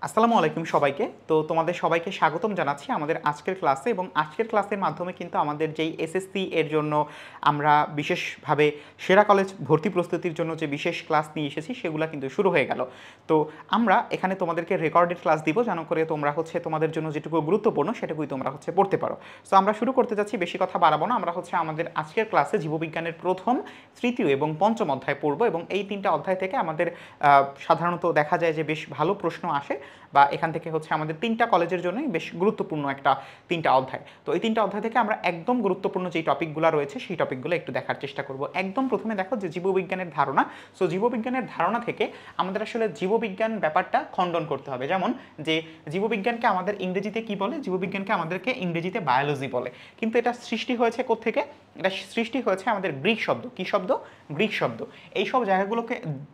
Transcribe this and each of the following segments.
আসসালামু আলাইকুম সবাইকে। তো তোমাদের সবাইকে স্বাগতম জানাচ্ছি আমাদের আজকের ক্লাসে। এবং আজকের ক্লাসের মাধ্যমে কিন্তু আমাদের যেই এসএসসি এর জন্য আমরা বিশেষভাবে সেরা কলেজ ভর্তি প্রস্তুতির জন্য যে বিশেষ ক্লাস নিয়ে এসেছি সেগুলো কিন্তু শুরু হয়ে গেল। তো আমরা এখানে তোমাদেরকে রেকর্ডেড ক্লাস দিব যেন করে তোমরা তোমাদের জন্য যেটুকু গুরুত্বপূর্ণ সেটুকুই তোমরা পড়তে পারো। সো আমরা শুরু করতে যাচ্ছি, বেশি কথা বাড়াবো না। আমরা আমাদের আজকের ক্লাসে জীববিজ্ঞানের প্রথম, তৃতীয় এবং পঞ্চম অধ্যায় পড়বো। এবং এই তিনটা অধ্যায় থেকে আমাদের সাধারণত দেখা যায় যে বেশ ভালো প্রশ্ন আসে, বা এখান থেকে আমাদের তিনটা কলেজের জন্যই বেশ গুরুত্বপূর্ণ একটা তিনটা অধ্যায়। তো এই তিনটা অধ্যায় থেকে আমরা একদম গুরুত্বপূর্ণ যেই টপিকগুলো রয়েছে সেই টপিকগুলো একটু দেখার চেষ্টা করব। একদম প্রথমে দেখো যে জীববিজ্ঞানের ধারণা। সো জীববিজ্ঞানের ধারণা থেকে আমাদের আসলে জীববিজ্ঞান ব্যাপারটা খণ্ডন করতে হবে। যেমন যে জীববিজ্ঞানকে আমাদের ইংরেজিতে কি বলে? জীববিজ্ঞানকে আমাদেরকে ইংরেজিতে বায়োলজি বলে। কিন্তু এটা সৃষ্টি হয়েছে কোত্থেকে? এটা সৃষ্টি হয়েছে আমাদের গ্রিক শব্দ। কি শব্দ? গ্রিক শব্দ। এইসব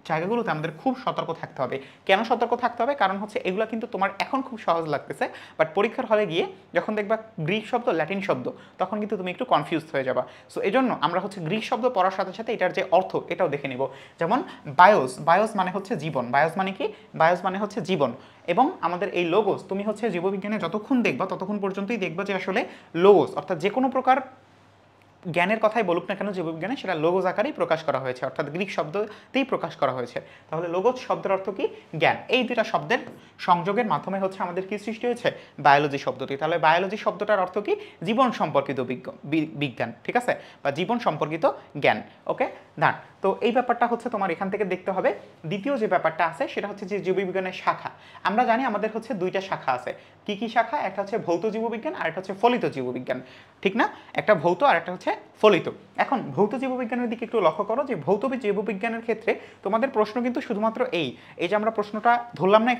জায়গাগুলোতে আমাদের খুব সতর্ক থাকতে হবে। কেন সতর্ক থাকতে হবে? কারণ এগুলো কিন্তু তোমার এখন খুব সহজ লাগতেছে, বাট পরীক্ষার হলে গিয়ে যখন দেখবা গ্রিক শব্দ, ল্যাটিন শব্দ, তখন কিন্তু তুমি একটু কনফিউজ হয়ে যাবা। সো এই জন্য আমরা গ্রিক শব্দ পড়ার সাথে সাথে এটার যে অর্থ এটাও দেখে নিব। যেমন বায়োস মানে জীবন। বায়োস মানে কি? বায়োস মানে জীবন। এবং আমাদের এই লোগোস, তুমি জীববিজ্ঞানে যতক্ষণ দেখবা ততক্ষণ পর্যন্তই দেখবা যে আসলে লোগোস অর্থাৎ যে কোনো প্রকার জ্ঞানের কথাই বলুক না কেন জীববিজ্ঞানে, সেটা লোগোস আকারেই প্রকাশ করা হয়েছে, অর্থাৎ গ্রিক শব্দতেই প্রকাশ করা হয়েছে। তাহলে লোগোস শব্দের অর্থ কি? জ্ঞান। এই দুটা শব্দের সংযোগের মাধ্যমে আমাদের কি সৃষ্টি হয়েছে? বায়োলজি শব্দটি। তাহলে বায়োলজি শব্দটার অর্থ কি? জীবন সম্পর্কিত বিজ্ঞান, ঠিক আছে, বা জীবন সম্পর্কিত জ্ঞান। ওকে, ডান। তো এই ব্যাপারটা তোমার এখান থেকে দেখতে হবে। দ্বিতীয় যে ব্যাপারটা আছে সেটা যে জীববিজ্ঞানের শাখা। আমরা জানি আমাদের দুইটা শাখা আছে। কি কি শাখা? একটা ভৌত জীববিজ্ঞান আর একটা ফলিত জীববিজ্ঞান, ঠিক না? একটা ভৌত আর একটা ফলিত। এখন ভৌত জীববিজ্ঞানের দিকে একটু লক্ষ্য করো যে ভৌত জীববিজ্ঞানের ক্ষেত্রে তোমাদের প্রশ্ন কিন্তু শুধুমাত্র এই যে আমরা প্রশ্নটা ধরলাম না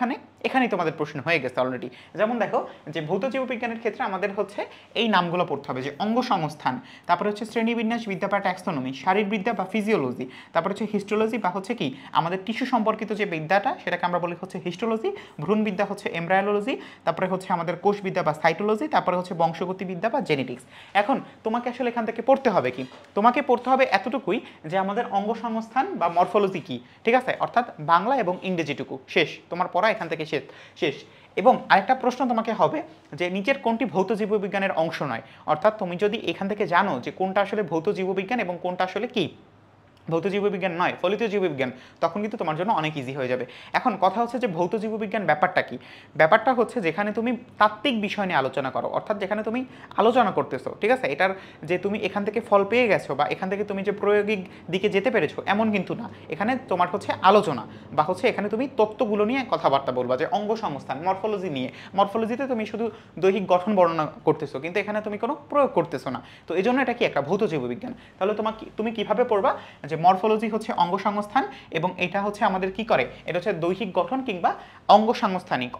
এখানেই তোমাদের প্রশ্ন হয়ে গেছে অলরেডি। যেমন দেখো যে ভৌত জীববিজ্ঞানের ক্ষেত্রে আমাদের এই নামগুলো পড়তে হবে, যে অঙ্গ সংস্থান, তারপরে শ্রেণীবিন্যাস বিদ্যা বা ট্যাক্সোনমি, শারীরবিদ্যা বা ফিজিওলজি, তারপরে হিস্টোলজি বা কি আমাদের টিস্যু সম্পর্কিত যে বিদ্যাটা সেটাকে আমরা বলি হিস্টোলজি, ভ্রূণবিদ্যা এমব্রায়োলজি, তারপরে আমাদের কোষবিদ্যা বা সাইটোলজি, তারপরে বংশগতিবিদ্যা বা জেনেটিক্স। এখন তোমাকে আসলে এখান থেকে পড়তে হবে কি? তোমাকে পড়তে হবে এতটুকুই যে আমাদের অঙ্গ সংস্থান বা মরফোলজি কি, ঠিক আছে, অর্থাৎ বাংলা এবং ইংরেজিটুকু শেষ, তোমার পড়া এখান থেকে শেষ। এবং আরেকটা প্রশ্ন তোমাকে হবে যে নিচের কোনটি ভৌত জীববিজ্ঞানের অংশ নয়। অর্থাৎ তুমি যদি এখান থেকে জানো যে কোনটা আসলে ভৌত জীববিজ্ঞান এবং কোনটা আসলে কি ভৌত জীববিজ্ঞান নয়, ফলিত জীববিজ্ঞান, তখন কিন্তু তোমার জন্য অনেক ইজি হয়ে যাবে। এখন কথা যে ভৌত জীববিজ্ঞান ব্যাপারটা কি? ব্যাপারটা যেখানে তুমি তাত্ত্বিক বিষয় নিয়ে আলোচনা করো, অর্থাৎ যেখানে তুমি আলোচনা করতেছো, ঠিক আছে, এটার যে তুমি এখান থেকে ফল পেয়ে গেছো বা এখান থেকে তুমি যে প্রায়োগিক দিকে যেতে পেরেছো এমন কিন্তু না। এখানে তোমার আলোচনা বা এখানে তুমি তত্ত্বগুলো নিয়ে কথাবার্তা বলবা, যে অঙ্গ সংস্থান, মরফোলজি নিয়ে। মরফোলজিতে তুমি শুধু দৈহিক গঠন বর্ণনা করতেছো, কিন্তু এখানে তুমি কোনো প্রয়োগ করতেছো না। তো এই জন্য এটা কি একটা ভৌত জীববিজ্ঞান। তাহলে তুমি কিভাবে পড়বা যে মরফোলজি অঙ্গ সংস্থান, এবং এটা আমাদের কি করে? এটা দৈহিক গঠন কিংবা অঙ্গ সংস্থানিক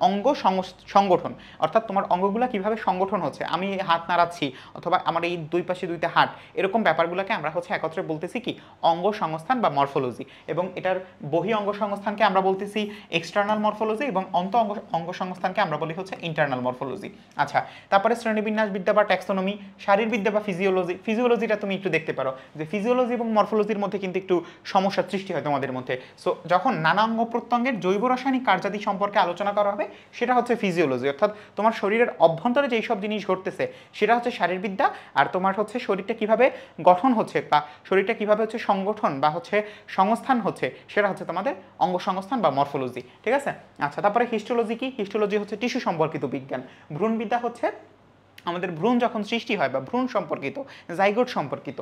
সংগঠন, অর্থাৎ তোমার অঙ্গগুলা কিভাবে সংগঠন হচ্ছে। আমি হাত নাড়াচ্ছি অথবা আমার এই দুই পাশে দুইটা হাত, এরকম ব্যাপারগুলোকে আমরা একত্রে বলতেছি কি? অঙ্গ সংস্থান বা মরফোলজি। এবং এটার বহি অঙ্গ সংস্থানকে আমরা বলতেছি এক্সটার্নাল মরফোলজি, এবং অঙ্গ সংস্থানকে আমরা বলি ইন্টারনাল মরফোলজি। আচ্ছা, তারপরে শ্রেণীবিন্যাস বিদ্যা বা ট্যাক্সোনমি, শারীরবিদ্যা বা ফিজিওলজিটা তুমি একটু দেখতে পারো যে ফিজিওলজি এবং মরফোলজির মধ্যে কিন্তু একটু সমস্যার সৃষ্টি হয় তোমাদের মধ্যে। সো যখন নানা অঙ্গ প্রত্যঙ্গের জৈব রাসায়নিক কার্যাদি সম্পর্কে আলোচনা করা হবে সেটা ফিজিওলজি, অর্থাৎ তোমার শরীরের অভ্যন্তরে যেই সব জিনিস ঘটতেছে সেটা শারীরবিদ্যা। আর তোমার শরীরটা কিভাবে গঠন হচ্ছে বা শরীরটা কিভাবে সংগঠন বা সংস্থান হচ্ছে সেটা তোমাদের অঙ্গ সংস্থান বা মরফোলজি, ঠিক আছে। আচ্ছা, তারপরে হিস্টোলজি কি? হিস্টোলজি টিস্যু সম্পর্কিত বিজ্ঞান। ভ্রূণবিদ্যা আমাদের ভ্রূণ যখন সৃষ্টি হয় বা ভ্রূণ সম্পর্কিত, জাইগোট সম্পর্কিত।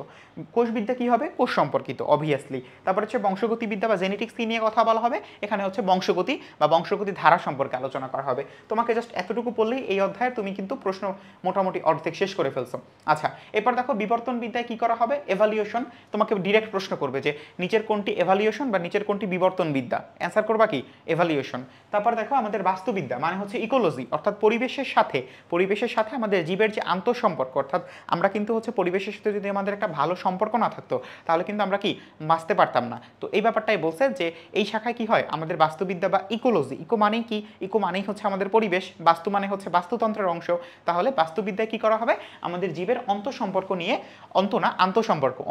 কোষবিদ্যা কি হবে? কোষ সম্পর্কিত অবভিয়াসলি। তারপরে বংশগতিবিদ্যা বা জেনেটিক্স নিয়ে কথা বলা হবে। এখানে বংশগতি বা বংশগতি ধারা সম্পর্কে আলোচনা করা হবে। তোমাকে জাস্ট এতটুকু পড়লেই এই অধ্যায়ে তুমি কিন্তু প্রশ্ন মোটামুটি অর্ধেক শেষ করে ফেলছো। আচ্ছা, এরপর দেখো বিবর্তন বিদ্যায় কি করা হবে? এভালুয়েশন। তোমাকে ডিরেক্ট প্রশ্ন করবে যে নিচের কোনটি এভালুয়েশন বা নিচের কোনটি বিবর্তন বিদ্যা। অ্যান্সার করবা কি? এভালুয়েশন। তারপর দেখো আমাদের বাস্তুবিদ্যা মানে ইকোলজি, অর্থাৎ পরিবেশের সাথে আমাদের জীবের যে আন্তঃসম্পর্ক, অর্থাৎ আমরা কিন্তু হচ্ছে পরিবেশের সাথে যদি আমাদের একটা ভালো সম্পর্ক না থাকতো তাহলে কিন্তু আমরা কি বাঁচতে পারতাম না। তো এই ব্যাপারটাই বলছে যে এই শাখায় কি হয়, আমাদের বাস্তুবিদ্যা বা ইকোলজি, ইকো মানেই কি, ইকো মানেই হচ্ছে আমাদের পরিবেশ, বাস্তু মানে হচ্ছে বাস্তুতন্ত্রের অংশ। তাহলে বাস্তুবিদ্যায় কি করা হবে, আমাদের জীবের অন্তঃসম্পর্ক নিয়ে,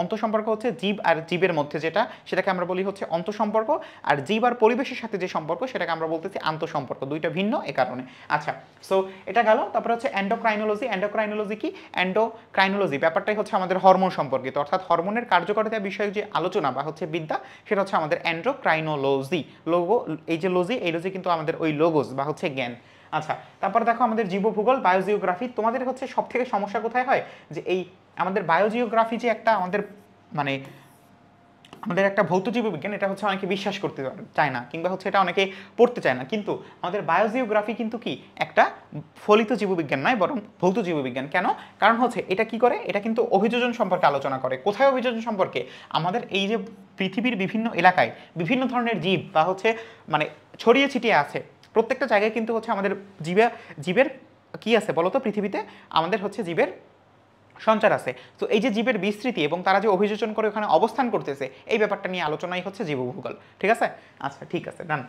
অন্তঃসম্পর্ক হচ্ছে জীব আর জীবের মধ্যে যেটা, সেটাকে আমরা বলি হচ্ছে অন্তঃসম্পর্ক, আর জীব আর পরিবেশের সাথে যে সম্পর্ক সেটাকে আমরা বলতেছি আন্তঃসম্পর্ক, দুইটা ভিন্ন এ কারণে। আচ্ছা, সো এটা গেল। তারপরে হচ্ছে এন্ডোক্রাইনোলজি। এন্ডোক্রাইনোলজি কি, এন্ডোক্রাইনোলজি ব্যাপারটাই হচ্ছে আমাদের হরমোন সম্পর্কিত, অর্থাৎ হরমোনের কার্যকারিতা বিষয়ক যে আলোচনা বা হচ্ছে বিদ্যা, সেটা হচ্ছে আমাদের এন্ডোক্রাইনোলজি। এই যে লজি, এই লজি কিন্তু আমাদের ওই লোগোস বা হচ্ছে জ্ঞান। আচ্ছা, তারপরে দেখো আমাদের জীবভূগোল, বায়োজিওগ্রাফি। তোমাদের হচ্ছে সব থেকে সমস্যা কোথায় হয়, যে এই আমাদের বায়োজিওগ্রাফি যে একটা আমাদের মানে আমাদের একটা ভৌত জীববিজ্ঞান, এটা হচ্ছে অনেকে বিশ্বাস করতে চায় না, কিংবা হচ্ছে এটা অনেকে পড়তে চায় না। কিন্তু আমাদের বায়োজিওগ্রাফি কিন্তু কি একটা ফলিত জীববিজ্ঞান নয়, বরং ভৌত জীববিজ্ঞান। কেন? কারণ হচ্ছে এটা কি করে, এটা কিন্তু অভিযোজন সম্পর্কে আলোচনা করে। কোথায় অভিযোজন সম্পর্কে, আমাদের এই যে পৃথিবীর বিভিন্ন এলাকায় বিভিন্ন ধরনের জীব বা হচ্ছে মানে ছড়িয়ে ছিটিয়ে আছে, প্রত্যেকটা জায়গায় কিন্তু হচ্ছে আমাদের জীবের কি আছে বলতো, পৃথিবীতে আমাদের হচ্ছে জীবের সঞ্চার আছে। তো এই যে জীবের বিস্তৃতি এবং তারা যে অভিযোজন করে ওখানে অবস্থান করতেছে, এই ব্যাপারটা নিয়ে আলোচনাই হচ্ছে জীবভূগোল। ঠিক আছে? আচ্ছা, ঠিক আছে, ডান।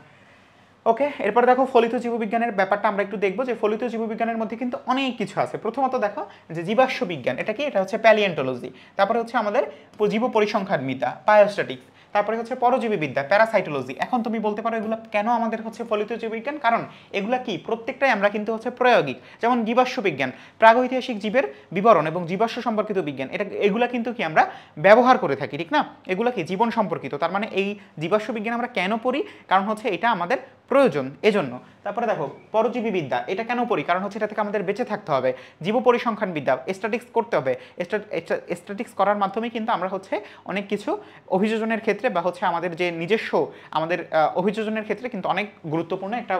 ওকে, এরপর দেখো ফলিত জীববিজ্ঞানের ব্যাপারটা আমরা একটু দেখবো, যে ফলিত জীববিজ্ঞানের মধ্যে কিন্তু অনেক কিছু আছে। প্রথমত দেখো যে জীবাশ্ম বিজ্ঞান, এটা কি, এটা হচ্ছে প্যালিয়েন্টোলজি। তারপরে হচ্ছে আমাদের জীব পরিসংখ্যান বিদ্যা, বায়োস্ট্যাটিক্স। তারপরে হচ্ছে পরজীবী বিদ্যা, প্যারাসাইটোলজি। এখন তুমি বলতে পারো এগুলো কেন আমাদের হচ্ছে ফলিত জীববিজ্ঞান, কারণ এগুলা কি প্রত্যেকটাই আমরা কিন্তু হচ্ছে প্রায়োগিক। যেমন জীবাশ্ম বিজ্ঞান, প্রাগৈতিহাসিক জীবের বিবরণ এবং জীবাশ্ম সম্পর্কিত বিজ্ঞান, এগুলা কিন্তু কি আমরা ব্যবহার করে থাকি, ঠিক না? এগুলা কি জীবন সম্পর্কিত। তার মানে এই জীবাশ্ম বিজ্ঞান আমরা কেন পড়ি, কারণ হচ্ছে এটা আমাদের প্রয়োজন, এজন্য। তারপরে দেখো পরজীবী বিদ্যা, এটা কেন পড়ি, কারণ হচ্ছে এটা থেকে আমাদের বেঁচে থাকতে হবে। জীব পরিসংখ্যান বিদ্যা, স্ট্যাটিক্স করতে হবে। স্ট্যাটিক্স করার মাধ্যমে কিন্তু আমরা হচ্ছে অনেক কিছু অভিযোজনের ক্ষেত্রে বা হচ্ছে আমাদের যে নিজস্ব আমাদের অভিযোজনের ক্ষেত্রে কিন্তু অনেক গুরুত্বপূর্ণ একটা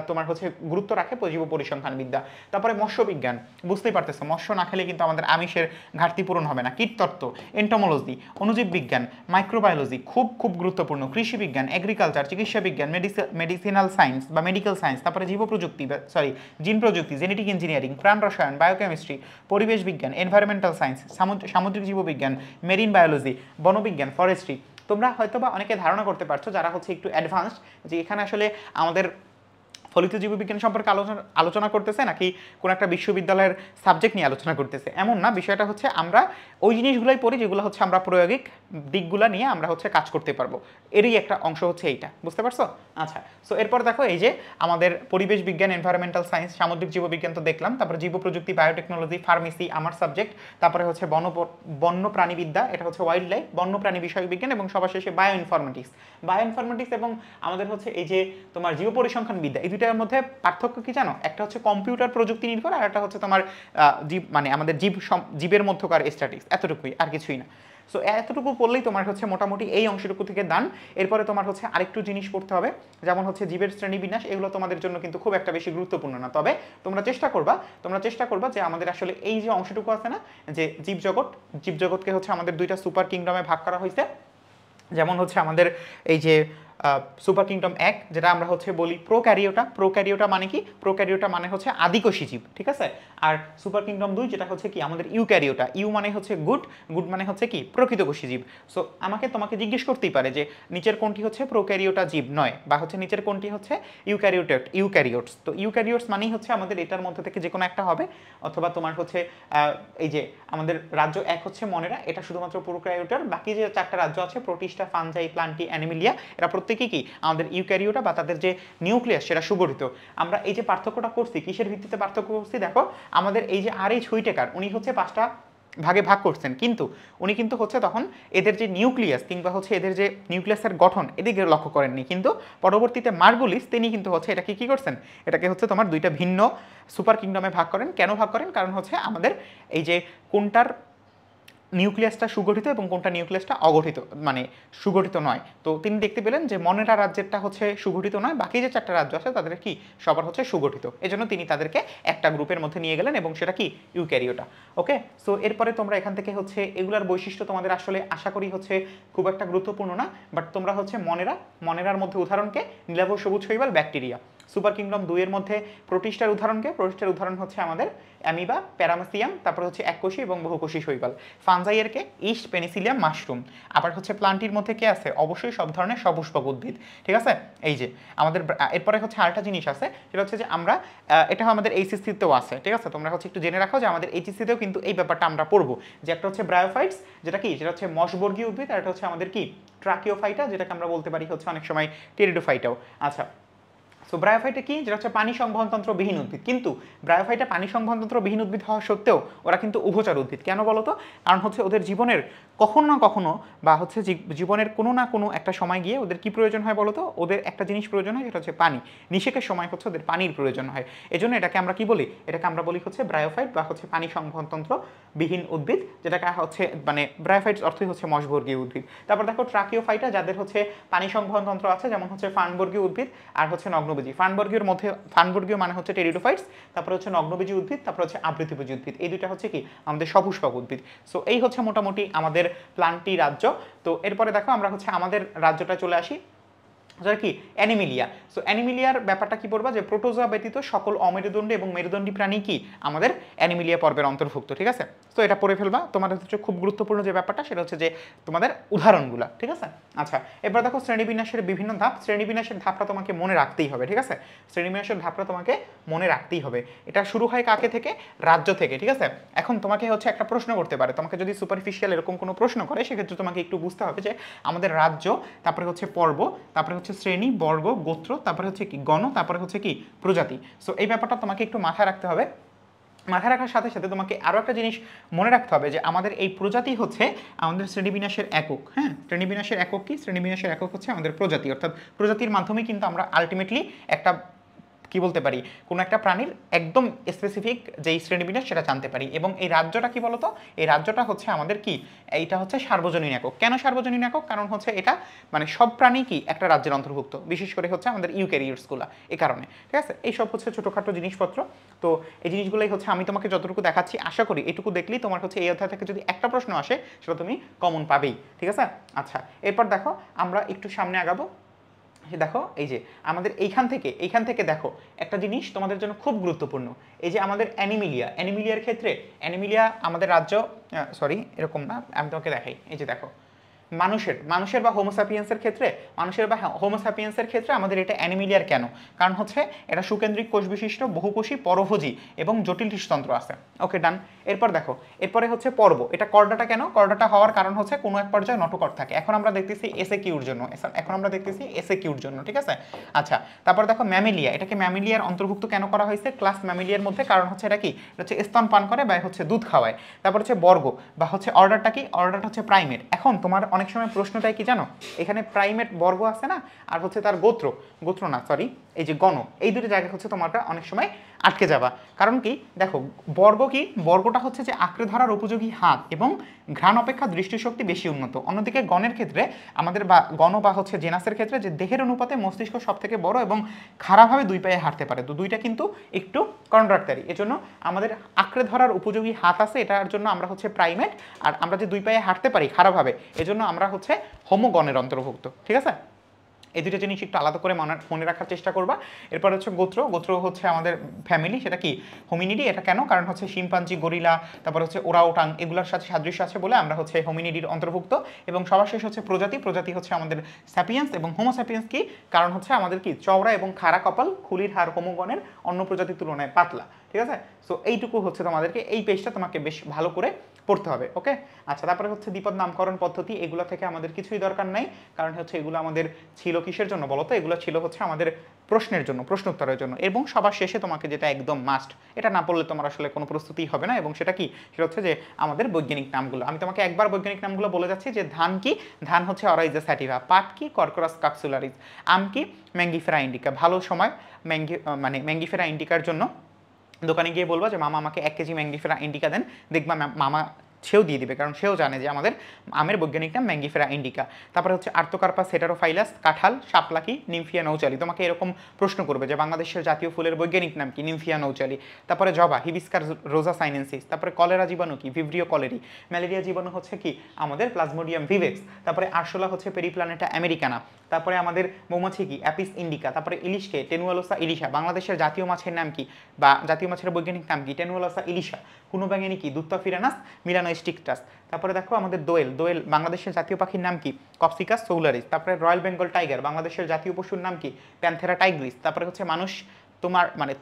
তোমার হচ্ছে গুরুত্ব রাখে জীব পরিসংখ্যান বিদ্যা। তারপরে মৎস্য বিজ্ঞান, বুঝতেই পারতেছো মৎস্য না খেলে কিন্তু আমাদের আমিষের ঘাটতি পূরণ হবে না। কীটতত্ত্ব, এন্টোমোলজি, অণুজীব বিজ্ঞান, মাইক্রোবায়োলজি খুব খুব গুরুত্বপূর্ণ। কৃষি বিজ্ঞান, এগ্রিকালচার, চিকিৎসা বিজ্ঞান, মেডিসিনাল সায়েন্স বা মেডিকেল সায়েন্স। তারপরে জীব প্রযুক্তি জিন প্রযুক্তি, জেনেটিক ইঞ্জিনিয়ারিং, প্রাণ রসায়ন, বায়োকেমিস্ট্রি, পরিবেশ বিজ্ঞান, এনভায়রনমেন্টাল সায়েন্স, সামুদ্রিক জীববিজ্ঞান, মেরিন বায়োলজি, বনবিজ্ঞান, ফরেস্ট্রি। তোমরা হয়তো বা অনেকে ধারণা করতে পারছো যারা হচ্ছে একটু অ্যাডভান্সড, যে এখানে আসলে আমাদের ফলিত জীববিজ্ঞান সম্পর্কে আলোচনা করতেছে নাকি কোনো একটা বিশ্ববিদ্যালয়ের সাবজেক্ট নিয়ে আলোচনা করতেছে, এমন না। বিষয়টা হচ্ছে আমরা ওই জিনিসগুলোই পড়ি যেগুলো হচ্ছে আমরা প্রায়োগিক দিকগুলো নিয়ে আমরা হচ্ছে কাজ করতে পারবো, এরই একটা অংশ হচ্ছে এইটা, বুঝতে পারছো? আচ্ছা, সো এরপর দেখো এই যে আমাদের পরিবেশ বিজ্ঞান, এনভায়রনমেন্টাল সায়েন্স, সামুদ্রিক জীববিজ্ঞান তো দেখলাম, তারপরে জীব প্রযুক্তি, বায়োটেকনোলজি, ফার্মেসি আমার সাবজেক্ট, তারপরে হচ্ছে বন্য প্রাণীবিদ্যা, এটা হচ্ছে ওয়াইল্ড লাইফ, বন্য প্রাণী বিষয়ক বিজ্ঞান, এবং সবার শেষে বায়ো ইনফরমেটিক্স এবং আমাদের হচ্ছে এই যে তোমার জীব পরিসংখ্যান বিদ্যা, এই দুইটার মধ্যে পার্থক্য কি জানো? একটা হচ্ছে কম্পিউটার প্রযুক্তি নির্ভর, আর একটা হচ্ছে তোমার জীব মানে আমাদের জীবের মধ্যকার স্ট্যাটিক্স, এতটুকুই, আর কিছুই না। সো এতটুকু পড়লেই তোমার হচ্ছে মোটামুটি এই অংশটুকু থেকে দান। এরপরে তোমার হচ্ছে আরেকটু জিনিস পড়তে হবে, যেমন হচ্ছে জীবের শ্রেণীবিন্যাস। এগুলো তোমাদের জন্য কিন্তু খুব একটা বেশি গুরুত্বপূর্ণ না, তবে তোমরা চেষ্টা করবা যে আমাদের আসলে এই যে অংশটুকু আছে না, যে জীবজগৎকে হচ্ছে আমাদের দুইটা সুপার কিংডমে ভাগ করা হয়েছে। যেমন হচ্ছে আমাদের এই যে সুপার কিংডম 1, যেটা আমরা হচ্ছে বলি প্রোক্যারিওটা মানে কি, প্রোক্যারিওটা মানে হচ্ছে আদিকোষী জীব, ঠিক আছে? আর সুপার কিংডম 2 যেটা হচ্ছে কি আমাদের ইউক্যারিওটা, ইউ মানে হচ্ছে গুড মানে হচ্ছে কি প্রকৃতকোষী জীব। সো তোমাকে জিজ্ঞেস করতেই পারে যে নিচের কোনটি হচ্ছে প্রোক্যারিওটা জীব নয়, বা হচ্ছে নিচের কোনটি হচ্ছে ইউক্যারিওটস। তো ইউক্যারিওটস মানেই হচ্ছে আমাদের এটার মধ্যে থেকে যে কোনো একটা হবে, অথবা তোমার হচ্ছে এই যে আমাদের রাজ্য 1 হচ্ছে মনেরা, এটা শুধুমাত্র প্রোক্যারিওটার, বাকি যে 4টা রাজ্য আছে প্রোটিস্টা, ফানজাই, প্লান্টি, অ্যানিমেলিয়া, এরা প্রত্যেকেই কি আমাদের ইউক্যারিওটা বা তাদের যে নিউক্লিয়াস সেটা সুগঠিত। আমরা এই যে পার্থক্যটা করছি, কিসের ভিত্তিতে পার্থক্য করছি দেখো, আমাদের এই যে আর এইচ হুইটেকার, উনি হচ্ছে 5টা ভাগে ভাগ করছেন, কিন্তু উনি কিন্তু হচ্ছে তখন এদের যে নিউক্লিয়াস কিংবা হচ্ছে এদের যে নিউক্লিয়াসের গঠন এদিকে লক্ষ্য করেননি, কিন্তু পরবর্তীতে মার্গুলিস তিনি কিন্তু হচ্ছে এটাকে কি করছেন, এটাকে হচ্ছে তোমার দুইটা ভিন্ন সুপার কিংডমে ভাগ করেন। কেন ভাগ করেন? কারণ হচ্ছে আমাদের এই যে কোনটার নিউক্লিয়াসটা সুগঠিত এবং কোনটা নিউক্লিয়াসটা অগঠিত মানে সুগঠিত নয়। তো তিনি দেখতে পেলেন যে মনেরা রাজ্যেরটা হচ্ছে সুগঠিত নয়, বাকি যে 4টা রাজ্য আছে তাদের কি সবার হচ্ছে সুগঠিত, এজন্য তিনি তাদেরকে একটা গ্রুপের মধ্যে নিয়ে গেলেন, এবং সেটা কি ইউক্যারিওটা। ওকে, সো এরপরে তোমরা এখান থেকে হচ্ছে এগুলার বৈশিষ্ট্য তোমাদের আসলে আশা করি হচ্ছে খুব একটা গুরুত্বপূর্ণ না, বাট তোমরা হচ্ছে মনেরার মধ্যে উদাহরণকে নীলাভ, সবুজ শৈবাল, ব্যাকটেরিয়া। সুপার কিংডম 2 এর মধ্যে প্রোটিস্টার উদাহরণকে, প্রোটিস্টার উদাহরণ হচ্ছে আমাদের অ্যামিবা, প্যারামেসিয়াম, তারপর হচ্ছে এককোষী এবং বহুকোষী শৈবাল। ফানজাইয়ের কে ইস্ট, পেনিসিলিয়াম, মাশরুম। আবার হচ্ছে প্লান্টির মধ্যে কে আছে, অবশ্যই সব ধরনের সপুষ্পক উদ্ভিদ, ঠিক আছে। এই যে আমাদের এরপরে হচ্ছে আরেকটা জিনিস আছে, সেটা হচ্ছে যে আমরা এটা আমাদের এইচএসসিতেও আছে, ঠিক আছে। তোমরা হচ্ছে একটু জেনে রাখো যে আমাদের এইচএসসিতেও কিন্তু এই ব্যাপারটা আমরা পড়বো, যে একটা হচ্ছে ব্রায়োফাইটস, যেটা কি, যেটা হচ্ছে মশবর্গীয় উদ্ভিদ, আর এটা হচ্ছে আমাদের কি ট্রাকিওফাইটা, যেটাকে আমরা বলতে পারি হচ্ছে অনেক সময় টেরিডোফাইটাও। আচ্ছা, সো ব্রায়োফাইটা কি, যেটা হচ্ছে পানি সংবহনতন্ত্র বিহীন উদ্ভিদ। কিন্তু ব্রায়োফাইটা পানি সংবহনতন্ত্র বিহীন উদ্ভিদ হওয়া সত্ত্বেও ওরা কিন্তু উভচর উদ্ভিদ। কেন বলো তো? কারণ হচ্ছে ওদের জীবনের কখনো না কখনো বা হচ্ছে জীবনের কোনো না কোনো একটা সময় গিয়ে ওদের কি প্রয়োজন হয় বলো তো? ওদের একটা জিনিস প্রয়োজন হয়, যেটা হচ্ছে পানি। নিষেকের সময় হচ্ছে ওদের পানির প্রয়োজন হয়। এজন্য এটাকে আমরা কি বলি? এটাকে আমরা বলি হচ্ছে ব্রায়োফাইট বা হচ্ছে পানি সংবহনতন্ত্র বিহীন উদ্ভিদ, যেটাকে হচ্ছে মানে ব্রায়োফাইটস অর্থই হচ্ছে মশবর্গীয় উদ্ভিদ। তারপর দেখো ট্রাকিওফাইটা, যাদের হচ্ছে পানি সংবহনতন্ত্র আছে, যেমন হচ্ছে ফার্নবর্গীয় উদ্ভিদ আর হচ্ছে নগ্নবীজি। ফার্নবর্গীয় মধ্যে, ফার্নবর্গীয় মানে হচ্ছে টেরিডোফাইটস, তারপর হচ্ছে নগ্নবীজি উদ্ভিদ, তারপর হচ্ছে আবৃতবীজি উদ্ভিদ। এই দুইটা হচ্ছে কি আমাদের সপুষ্পক উদ্ভিদ। সো এই হচ্ছে মোটামুটি আমাদের প্লান্টি রাজ্য। তো এরপরে দেখো আমরা হচ্ছে আমাদের রাজ্যটা চলে আসি, যেটা কি অ্যানিমিলিয়া। সো অ্যানিমিলিয়ার ব্যাপারটা কি পড়বা, যে প্রোটোজোয়া ব্যতীত সকল অমেরুদণ্ডী এবং মেরুদণ্ডী প্রাণী কি আমাদের অ্যানিমিলিয়া পর্বের অন্তর্ভুক্ত, ঠিক আছে। তো এটা পড়ে ফেলবা। তোমাদের হচ্ছে খুব গুরুত্বপূর্ণ যে ব্যাপারটা, সেটা হচ্ছে যে তোমাদের উদাহরণগুলো, ঠিক আছে। আচ্ছা, এবার দেখো শ্রেণীবিন্যাসের বিভিন্ন ধাপ। শ্রেণীবিন্যাসের ধাপটা তোমাকে মনে রাখতেই হবে, ঠিক আছে। শ্রেণীবিন্যাসের ধাপটা তোমাকে মনে রাখতেই হবে। এটা শুরু হয় কাকে থেকে? রাজ্য থেকে, ঠিক আছে। এখন তোমাকে হচ্ছে একটা প্রশ্ন করতে পারে, তোমাকে যদি সুপারফিশিয়াল এরকম কোনো প্রশ্ন করে, সেক্ষেত্রে তোমাকে একটু বুঝতে হবে যে আমাদের রাজ্য, তারপরে হচ্ছে পর্ব, তারপরে হচ্ছে শ্রেণী, বর্গ, গোত্র, তারপরে হচ্ছে কি গণ, তারপরে হচ্ছে কি প্রজাতি। সো এই ব্যাপারটা তোমাকে একটু মাথায় রাখতে হবে। মাথায় রাখার সাথে সাথে তোমাকে আরও একটা জিনিস মনে রাখতে হবে, যে আমাদের এই প্রজাতি হচ্ছে আমাদের শ্রেণীবিন্যাসের একক। হ্যাঁ, শ্রেণীবিন্যাসের একক কি? শ্রেণীবিন্যাসের একক হচ্ছে আমাদের প্রজাতি। অর্থাৎ প্রজাতির মাধ্যমে কিন্তু আমরা আলটিমেটলি একটা কি বলতে পারি, কোনো একটা প্রাণীর একদম স্পেসিফিক যেই শ্রেণীবিন্যাস সেটা জানতে পারি। এবং এই রাজ্যটা কি বলতো? এই রাজ্যটা হচ্ছে আমাদের কি, এইটা হচ্ছে সার্বজনীন একক। কেন সার্বজনীন একক? কারণ হচ্ছে এটা মানে সব প্রাণী কি একটা রাজ্যের অন্তর্ভুক্ত, বিশেষ করে হচ্ছে আমাদের ইউক্যারিওটসগুলো, এই কারণে, ঠিক আছে। এইসব হচ্ছে ছোটোখাটো জিনিসপত্র। তো এই জিনিসগুলোই হচ্ছে আমি তোমাকে যতটুকু দেখাচ্ছি, আশা করি এটুকু দেখলেই তোমার হচ্ছে এই অধ্যায় থেকে যদি একটা প্রশ্ন আসে, সেটা তুমি কমন পাবেই, ঠিক আছে। আচ্ছা, এরপর দেখো আমরা একটু সামনে আগাবো। দেখো এই যে আমাদের এইখান থেকে দেখো একটা জিনিস তোমাদের জন্য খুব গুরুত্বপূর্ণ। এই যে আমাদের অ্যানিমিলিয়ার ক্ষেত্রে, অ্যানিমিলিয়া আমাদের রাজ্য, সরি এরকম না, আমি তোমাকে দেখাই। এই যে দেখো মানুষের বা হোমোসাপিয়েন্সের ক্ষেত্রে আমাদের এটা অ্যানিমিলিয়ার কেন? কারণ হচ্ছে এটা সুকেন্দ্রিক কোষ বিশিষ্ট, বহুকোষী, পরভোজী এবং জটিল টিস্যুতন্ত্র আছে। ওকে, ডান। এরপর দেখো, এরপরে হচ্ছে পর্ব। এটা করডাটা কেন? করডাটা হওয়ার কারণ হচ্ছে কোনো এক পর্যায়ে নটোকট থাকে। এখন আমরা দেখতেছি এসএকিউর জন্য, ঠিক আছে। আচ্ছা, তারপর দেখো ম্যামিলিয়া। এটাকে ম্যামিলিয়ার অন্তর্ভুক্ত কেন করা হয়েছে ক্লাস ম্যামিলিয়ার মধ্যে? কারণ হচ্ছে এটা কি, এটা হচ্ছে স্তন পান করে বা হচ্ছে দুধ খাওয়ায়। তারপর হচ্ছে বর্গ বা হচ্ছে অর্ডারটা কি? অর্ডারটা হচ্ছে প্রাইমেট। এখন তোমার অনেক সময় প্রশ্নটাই কি জানো, এখানে প্রাইমেট বর্গ আছে না, আর হচ্ছে তার গোত্র না, সরি, এই যে গণ, এই দুটো জায়গায় হচ্ছে তোমারটা অনেক সময় আটকে যাবা। কারণ কি, দেখো বর্গ কি, বর্গটা হচ্ছে যে আঁকড়ে ধরার উপযোগী হাত এবং ঘ্রাণ অপেক্ষা দৃষ্টিশক্তি বেশি উন্নত। অন্যদিকে গণের ক্ষেত্রে আমাদের বা গণ বা হচ্ছে জেনাসের ক্ষেত্রে যে দেহের অনুপাতে মস্তিষ্ক সব থেকে বড় এবং খারাপভাবে দুই পায়ে হাঁটতে পারে। তো দুইটা কিন্তু একটু কন্ট্রাক্টারি, এজন্য আমাদের আঁকড়ে ধরার উপযোগী হাত আছে, এটার জন্য আমরা হচ্ছে প্রাইমেট। আর আমরা যে দুই পায়ে হাঁটতে পারি খারাপভাবে, এজন্য আমরা হচ্ছে হোমোগণের অন্তর্ভুক্ত, ঠিক আছে। এই দুটো জিনিস একটু আলাদা করে মনে রাখার চেষ্টা করবা। এরপর হচ্ছে গোত্র হচ্ছে আমাদের ফ্যামিলি, সেটা কি হোমিনিডি। এটা কেন? কারণ হচ্ছে শিম্পাঞ্জি, গরিলা, তারপর হচ্ছে ওরাওটাং, এগুলোর সাথে সাদৃশ্য আছে বলে আমরা হচ্ছে হোমিনিডির অন্তর্ভুক্ত। এবং সবার শেষ হচ্ছে প্রজাতি হচ্ছে আমাদের স্যাপিয়েন্স এবং হোমোস্যাপিয়েন্স কি, কারণ হচ্ছে আমাদের কি চওড়া এবং খাড়া কপাল, খুলির হাড় হোমোগণের অন্য প্রজাতির তুলনায় পাতলা, ঠিক আছে। সো এইটুকু হচ্ছে তোমাদেরকে, এই পেজটা তোমাকে বেশ ভালো করে পড়তে হবে, ওকে। আচ্ছা, তারপরে হচ্ছে দ্বিপদ নামকরণ পদ্ধতি। এগুলো থেকে আমাদের কিছুই দরকার নাই, কারণ হচ্ছে এগুলো আমাদের ছিল কিসের জন্য বলো তো? এগুলো ছিল হচ্ছে আমাদের প্রশ্নের জন্য, প্রশ্ন উত্তরের জন্য। এবং সবার শেষে তোমাকে যেটা একদম মাস্ট, এটা না পড়লে তোমার আসলে কোনো প্রস্তুতি হবে না। এবং সেটা কি, সেটা হচ্ছে যে আমাদের বৈজ্ঞানিক নামগুলো। আমি তোমাকে একবার বৈজ্ঞানিক নামগুলো বলে যাচ্ছি, যে ধান কি, ধান হচ্ছে অরাইজা স্যাটিভা। পাট কি, কর্করাস কাপসুলারিস। আম কি, ম্যাঙ্গিফেরা ইন্ডিকা। ভালো সময় ম্যাঙ্গিফেরা ইন্ডিকার জন্য দোকানে গিয়ে বলবো যে মামা আমাকে 1 কেজি ম্যাঙ্গিফেরা ইন্ডিকা দেন, দেখবা মামা সেও দিয়ে দিবে, কারণ সেও জানে যে আমাদের আমের বৈজ্ঞানিক নাম ম্যাঙ্গিফেরা ইন্ডিকা। তারপরে হচ্ছে আর্তোকার্পাস হেটারোফাইলাস, কাঁঠাল, শাপলাকি, নিমফিয়া নৌচালি। তোমাকে এরকম প্রশ্ন করবে যে বাংলাদেশের জাতীয় ফুলের বৈজ্ঞানিক নাম কি, নিমফিয়া নৌচালি। তারপরে জবা, হিবিস্কাস রোজা সাইনেন্সিস। তারপরে কলেরা জীবাণু কি, ভিব্রিও কলেরি। ম্যালেরিয়া জীবাণু হচ্ছে কি আমাদের প্লাজমোডিয়াম ভিভেক্স। তারপরে আরশোলা হচ্ছে পেরিপ্লানেটা আমেরিকানা। তারপরে আমাদের মৌমাছি কি, অ্যাপিস ইন্ডিকা। তারপরে ইলিশকে টেনুয়ালোসা ইলিশা। বাংলাদেশের জাতীয় মাছের নাম কি বা জাতীয় মাছের বৈজ্ঞানিক নাম কি, টেনুয়ালোসা ইলিশা। কোনো ব্যাঙিনী কি, দুত্তাফিরানাস মিলানোস্টিকটাস। তারপরে দেখো আমাদের দোয়েল, দোয়েল বাংলাদেশের জাতীয় পাখির নাম কি, কপসিকাস সৌলারিস। তারপরে রয়্যাল বেঙ্গল টাইগার বাংলাদেশের জাতীয় পশুর নাম কি, প্যান্থেরা টাইগ্রিস। তারপরে হচ্ছে মানুষ,